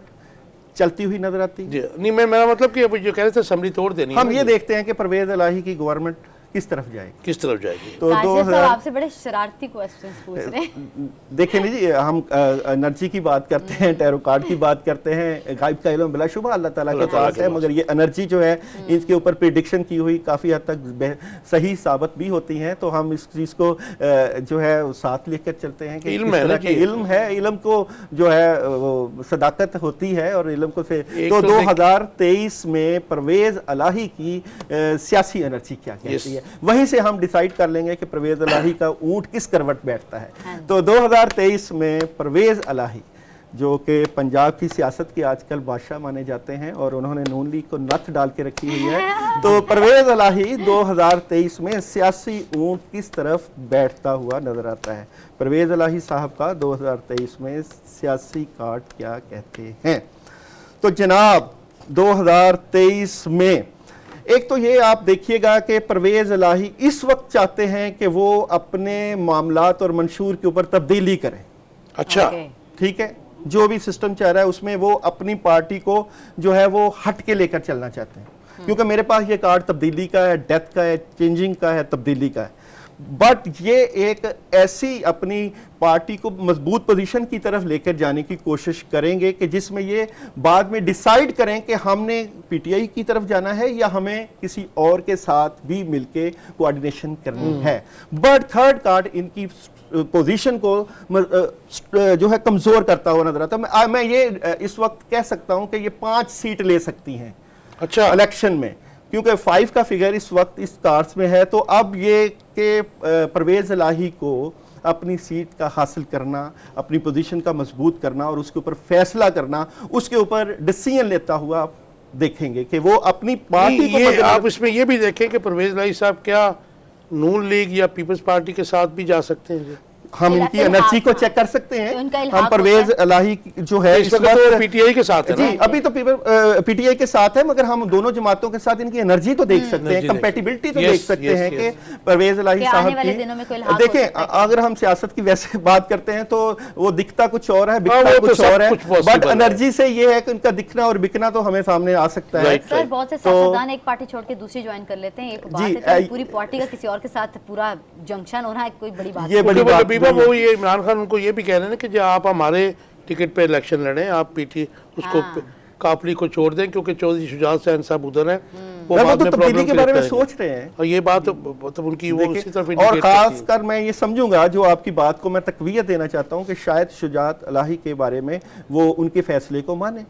[SPEAKER 5] चलती हुई नजर आती है।
[SPEAKER 2] नहीं, मेरा मतलब कि अब जो कह रहे थे असम्बली तोड़ देनी,
[SPEAKER 5] हम ये देखते हैं कि परवेज इलाही की गवर्नमेंट किस तरफ जाएगी,
[SPEAKER 2] किस तरफ जाएगी।
[SPEAKER 5] तो 2000
[SPEAKER 1] आपसे बड़े शरारती क्वेश्चंस पूछ रहे हैं।
[SPEAKER 5] देखिए नहीं जी, हम एनर्जी की बात करते हैं, टैरो कार्ड की बात करते हैं, गायब का इल्म बिलाशुबा अल्लाह ताला के पास है, मगर ये एनर्जी जो है इसके ऊपर प्रेडिक्शन की हुई काफ़ी हद तक सही साबित भी होती हैं। तो हम इस चीज़ को जो है साथ लेकर चलते हैं कि
[SPEAKER 2] इल्म है,
[SPEAKER 5] इल्म को जो है वो सदाकत होती है और इल्म को से। तो 2023 में परवेज इलाही की सियासी एनर्जी क्या कहती है, वहीं से हम डिसाइड कर लेंगे कि परवेज इलाही का ऊंट किस करवट बैठता है। तो 2023 में परवेज इलाही जो कि पंजाब की सियासत के आजकल बादशाह माने जाते हैं और उन्होंने नून लीग को नथ डाल के रखी हुई है, तो परवेज इलाही 2023 में सियासी ऊंट किस तरफ बैठता हुआ नजर आता है। परवेज इलाही साहब का 2023 में सियासी कार्ड क्या कहते हैं। तो जनाब 2023 में एक तो ये आप देखिएगा कि परवेज इलाही इस वक्त चाहते हैं कि वो अपने मामलात और मंशूर के ऊपर तब्दीली करें।
[SPEAKER 2] अच्छा,
[SPEAKER 5] ठीक है, जो भी सिस्टम चल रहा है उसमें वो अपनी पार्टी को जो है वो हट के लेकर चलना चाहते हैं, क्योंकि मेरे पास ये कार्ड तब्दीली का है, डेथ का है, चेंजिंग का है, तब्दीली का है। बट ये एक ऐसी अपनी पार्टी को मजबूत पोजीशन की तरफ लेकर जाने की कोशिश करेंगे कि जिसमें ये बाद में डिसाइड करें कि हमने पीटीआई की तरफ जाना है या हमें किसी और के साथ भी मिलके कोऑर्डिनेशन करनी है। बट थर्ड कार्ड इनकी पोजीशन को जो है कमजोर करता हुआ नजर आता है। मैं ये इस वक्त कह सकता हूं कि ये 5 सीट ले सकती हैं
[SPEAKER 2] अच्छा
[SPEAKER 5] इलेक्शन में, क्योंकि 5 का फिगर इस वक्त इस कार्ड्स में है। तो अब ये कि परवेज इलाही को अपनी सीट का हासिल करना, अपनी पोजीशन का मजबूत करना और उसके ऊपर फैसला करना, उसके ऊपर डिसीजन लेता हुआ आप देखेंगे कि वो अपनी पार्टी को
[SPEAKER 2] ये आप इसमें ये भी देखें कि परवेज इलाही साहब क्या नून लीग या पीपल्स पार्टी के साथ भी जा सकते हैं?
[SPEAKER 5] हम इनकी एनर्जी को चेक कर सकते हैं।
[SPEAKER 1] उनका
[SPEAKER 5] हम
[SPEAKER 1] इल्हाक
[SPEAKER 5] परवेज इलाही जो है
[SPEAKER 2] इस वक्त तो पीटीआई के साथ है
[SPEAKER 5] जी,
[SPEAKER 2] ना?
[SPEAKER 5] अभी तो पीटीआई के साथ है, मगर हम दोनों जमातों के साथ इनकी एनर्जी तो देख सकते हैं, कंपैटिबिलिटी तो देख सकते हैं कि परवेज इलाही साहब की। देखें, अगर हम सियासत की वैसे बात करते हैं तो वो दिखता कुछ और है, बिकता कुछ और है, बट एनर्जी से ये है कि उनका दिखना और बिकना तो हमें सामने आ सकता है।
[SPEAKER 1] सर, बहुत से सियासतदान एक पार्टी छोड़ के दूसरी ज्वाइन कर लेते हैं, एक बात है, पूरी पार्टी का किसी और के साथ पूरा जंक्शन होना कोई बड़ी बात
[SPEAKER 5] ये बड़ी बात
[SPEAKER 2] वो ये इमरान खान उनको ये भी कह रहे हैं कि जो आप हमारे टिकट पे इलेक्शन लड़ें, आप पीटी उसको काफली को छोड़ दें क्योंकि चौधरी शुजात हुसैन साहब उधर हैं, वो बाद में
[SPEAKER 5] तब्दीली के बारे में सोच रहे हैं।
[SPEAKER 2] और ये बात मतलब उनकी वो उसी तरफ
[SPEAKER 5] और खास कर मैं ये समझूंगा, जो आपकी बात को मैं तकवीयत देना चाहता हूँ कि शायद शुजात इलाही के बारे में वो उनके फैसले को माने,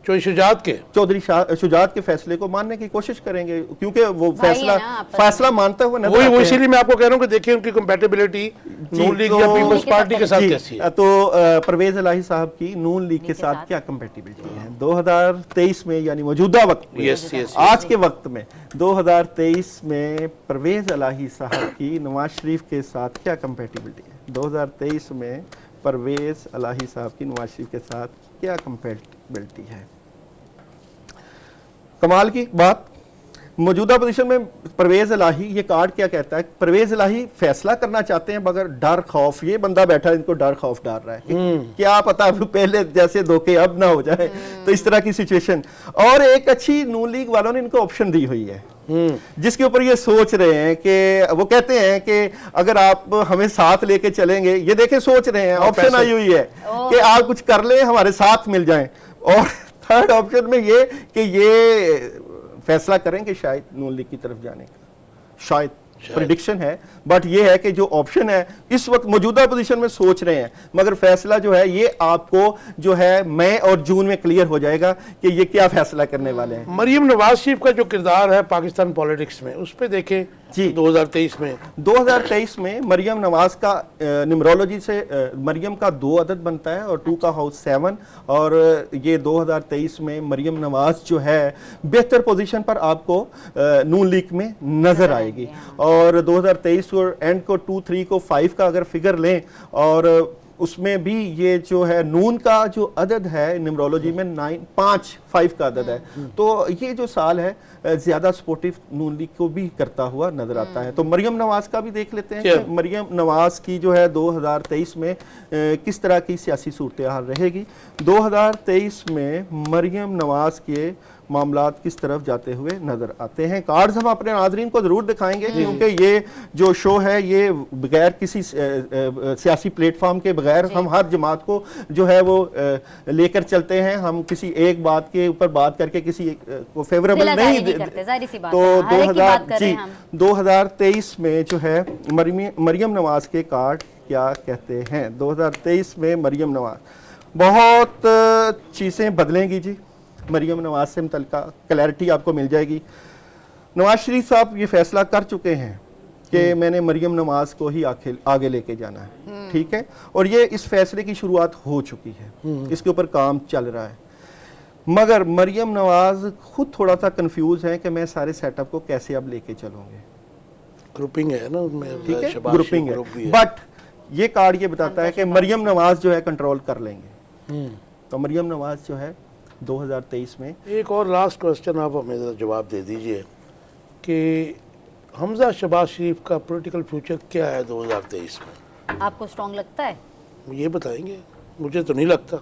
[SPEAKER 5] चौधरी शुजात के फैसले को मानने की कोशिश करेंगे, क्योंकि वो फैसला मानते हुए नजर आते हैं।
[SPEAKER 2] इसीलिए मैं आपको कह रहा हूं कि देखिए उनकी कंपैटिबिलिटी नून लीग या पीपल्स पार्टी के साथ कैसी है।
[SPEAKER 5] तो परवेज इलाही साहब की नून लीग के साथ क्या कंपैटिबिलिटी है 2023 में, यानी मौजूदा वक्त में, आज के वक्त में 2023 में परवेज इलाही साहब की नवाज शरीफ के साथ क्या कंपैटिबिलिटी है? 2023 में परवेज इलाही साहब की नवाज शरीफ के साथ क्या कंपैटिबिलिटी है? कमाल की बात, मौजूदा पोजीशन में परवेज इलाही, ये कार्ड क्या कहता है? परवेज इलाही फैसला करना चाहते हैं मगर डर खौफ, ये बंदा बैठा है इनको डर खौफ डाल रहा है, क्या पता पहले जैसे धोखे अब ना हो जाए, तो इस तरह की सिचुएशन। और एक अच्छी नून लीग वालों ने इनको ऑप्शन दी हुई है, जिसके ऊपर ये सोच रहे हैं कि वो कहते हैं कि अगर आप हमें साथ लेके चलेंगे, ये देखें सोच रहे हैं, ऑप्शन आई हुई है कि आप कुछ कर लें, हमारे साथ मिल जाएं। और थर्ड ऑप्शन में ये कि ये फैसला करें कि शायद नून लीग की तरफ जाने का, शायद प्रेडिक्शन है, बट ये है कि जो ऑप्शन है इस वक्त मौजूदा पोजीशन में सोच रहे हैं, मगर फैसला जो है ये आपको जो है मई और जून में क्लियर हो जाएगा कि ये क्या फैसला करने वाले हैं।
[SPEAKER 2] मरियम नवाज शरीफ का जो किरदार है पाकिस्तान पॉलिटिक्स में, उस पे देखें जी 2023 में मरियम नवाज का न्यूमरोलॉजी से मरियम का 2 अदद बनता है और 2 का हाउस 7, और ये 2023 में मरियम नवाज जो है बेहतर पोजीशन पर आपको नून लीग में नजर आएगी। और 2023 को एंड को 2, 3 को 5 का अगर फिगर लें, और उसमें भी ये जो है नून का जो अदद है न्यूमरोलॉजी में 5 का अदद है, तो ये जो साल है ज्यादा सपोर्टिव नून लीग को भी करता हुआ नजर आता है। तो मरियम नवाज का भी देख लेते हैं कि मरियम नवाज की जो है 2023 में किस तरह की सियासी सूरत हाल रहेगी। 2023 में मरियम नवाज के मामलात किस तरफ जाते हुए नजर आते हैं। कार्ड्स हम अपने नाज़रीन को जरूर दिखाएंगे, क्योंकि ये जो शो है ये बगैर किसी सियासी प्लेटफॉर्म के बगैर हम हर जमात को जो है वो लेकर चलते हैं। हम किसी एक बात के ऊपर बात करके किसी को फेवरेबल नहीं देते। तो 2023 में जो है मरियम नवाज के कार्ड क्या कहते हैं? 2023 में मरियम नवाज, बहुत चीज़ें बदलेंगी जी, मरियम नवाज से मुतल्लिका क्लैरिटी आपको मिल जाएगी। नवाज शरीफ साहब ये फैसला कर चुके हैं कि मैंने मरियम नवाज को ही आगे लेके जाना है, ठीक है, और ये इस फैसले की शुरुआत हो चुकी है, इसके ऊपर काम चल रहा है। मगर मरियम नवाज खुद थोड़ा सा कंफ्यूज है कि मैं सारे सेटअप को कैसे अब लेके चलूंगे। ग्रुपिंग है ना उनमें,
[SPEAKER 5] ठीक है, ग्रुपिंग है, बट ये कार्ड ये बताता है कि मरियम नवाज जो है कंट्रोल कर लेंगे। तो मरियम नवाज जो है 2023 में।
[SPEAKER 2] एक और लास्ट क्वेश्चन आप हमें ज़रा जवाब दे दीजिए कि हमजा शहबाज शरीफ का पॉलिटिकल फ्यूचर क्या है 2023 में?
[SPEAKER 1] आपको स्ट्रॉन्ग लगता है?
[SPEAKER 2] ये बताएंगे, मुझे तो नहीं लगता।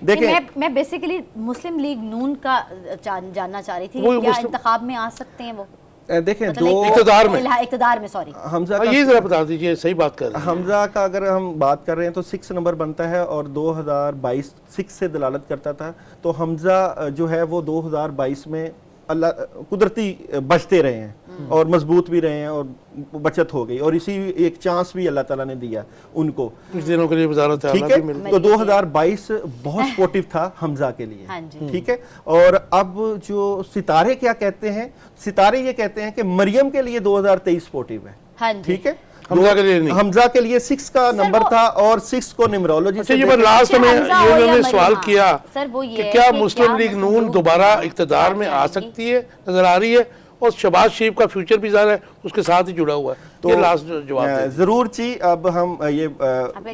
[SPEAKER 1] देखिए, मैं बेसिकली मुस्लिम लीग नून का जानना चाह रही थी, क्या इंतखाब में आ सकते हैं वो?
[SPEAKER 5] देखें,
[SPEAKER 1] मतलब
[SPEAKER 5] दो
[SPEAKER 1] इक़्तिदार में सॉरी
[SPEAKER 5] हमजा का,
[SPEAKER 2] ये जरा बता दीजिए, सही बात कर रहे हैं।
[SPEAKER 5] हमजा का अगर हम बात कर रहे हैं तो 6 नंबर बनता है और 2022 6 से दलालत करता था, तो हमजा जो है वो 2022 में अल्लाह कुदरती बचते रहे हैं और मजबूत भी रहे हैं और बचत हो गई, और इसी एक चांस भी अल्लाह ताला ने दिया उनको
[SPEAKER 2] कुछ दिनों के लिए वज़ारत
[SPEAKER 5] ठीक है। तो 2022 बहुत सपोर्टिव था हमजा के लिए, ठीक है। और अब जो सितारे क्या कहते हैं, सितारे ये कहते हैं कि मरियम के लिए 2023 सपोर्टिव है, ठीक है।
[SPEAKER 2] हमजा के लिए नहीं।
[SPEAKER 5] हमजा के लिए 6 का नंबर था और 6 को न्यूमरोलॉजी
[SPEAKER 2] अच्छा,
[SPEAKER 5] से
[SPEAKER 2] ये लास्ट में
[SPEAKER 1] हमजा हो या
[SPEAKER 2] उन्होंने
[SPEAKER 1] मरियम,
[SPEAKER 2] सवाल किया
[SPEAKER 1] सर वो ये
[SPEAKER 2] कि
[SPEAKER 1] है
[SPEAKER 2] क्या
[SPEAKER 1] कि
[SPEAKER 2] मुस्लिम
[SPEAKER 1] क्या
[SPEAKER 2] लीग
[SPEAKER 1] मुस्लिम
[SPEAKER 2] नून
[SPEAKER 1] लीग
[SPEAKER 2] दोबारा
[SPEAKER 1] नून
[SPEAKER 2] इक़्तिदार में आ
[SPEAKER 1] आएगी?
[SPEAKER 2] सकती है, नजर आ रही है, और शहबाज शरीफ का फ्यूचर भी ज़ाहिर है उसके साथ ही जुड़ा हुआ है। तो ये लास्ट जवाब है।
[SPEAKER 5] जरूर जी। अब हम ये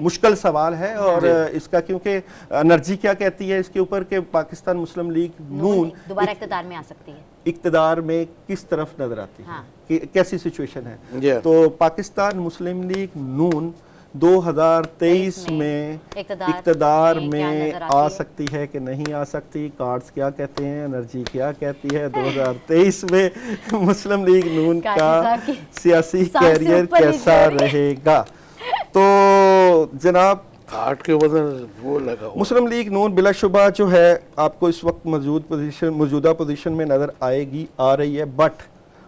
[SPEAKER 5] मुश्किल सवाल है और इसका, क्योंकि एनर्जी क्या कहती है इसके ऊपर कि पाकिस्तान मुस्लिम लीग नून
[SPEAKER 1] दोबारा इक़्तिदार में आ सकती है,
[SPEAKER 5] इक़्तिदार में किस तरफ नजर आती है,
[SPEAKER 1] हाँ।
[SPEAKER 5] कि कैसी सिचुएशन है।
[SPEAKER 2] Yeah.
[SPEAKER 5] तो पाकिस्तान मुस्लिम लीग नून 2023 में इक़्तिदार में आ सकती है कि नहीं आ सकती, कार्ड्स क्या कहते हैं, एनर्जी क्या कहती है, 2023 में मुस्लिम लीग नून का सियासी कैरियर कैसा रहेगा। तो जनाब
[SPEAKER 2] 8 के वजन वो लगा हुआ।
[SPEAKER 5] मुस्लिम लीग नून बिलाशुबा जो है आपको इस वक्त मौजूदा पोजीशन में नज़र आ रही है, बट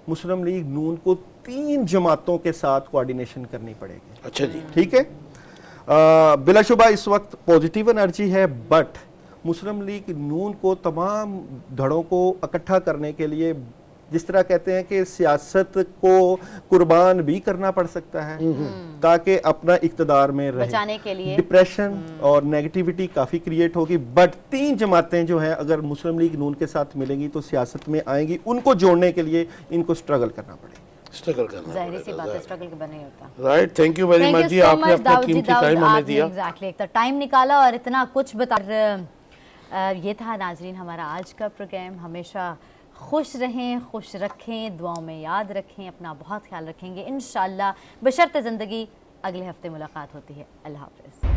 [SPEAKER 5] मुस्लिम लीग नून को 3 जमातों के साथ कोऑर्डिनेशन करनी पड़ेगी।
[SPEAKER 2] अच्छा जी,
[SPEAKER 5] ठीक है। बिलाशुबा इस वक्त पॉजिटिव एनर्जी है, बट मुस्लिम लीग नून को तमाम धड़ों को इकट्ठा करने के लिए, जिस तरह कहते हैं कि सियासत को कुर्बान भी करना पड़ सकता है ताकि अपना इक़्तिदार में रहे,
[SPEAKER 1] बचाने के लिए।
[SPEAKER 5] डिप्रेशन और नेगेटिविटी काफ़ी क्रिएट होगी। बट 3 जमातें जो हैं अगर मुस्लिम लीग नून के साथ मिलेंगी तो सियासत में आएंगी, उनको जोड़ने के लिए इनको स्ट्रगल करना पड़ेगा।
[SPEAKER 2] स्ट्रगल करना
[SPEAKER 1] जाहिर सी बात है, स्ट्रगल के बने होता।
[SPEAKER 2] Right, thank you very much जी, आपने अपना कीमती टाइम हमें दिया।
[SPEAKER 1] एग्जैक्टली, एक तो टाइम निकाला और इतना कुछ बता। ये था नाजरीन हमारा आज का प्रोग्राम। हमेशा खुश रहें, खुश रखें, दुआओं में याद रखें, अपना बहुत ख्याल रखेंगे इंशाल्लाह। बशर्ते ज़िंदगी, अगले हफ्ते मुलाकात होती है। अल्लाह हाफ़िज़।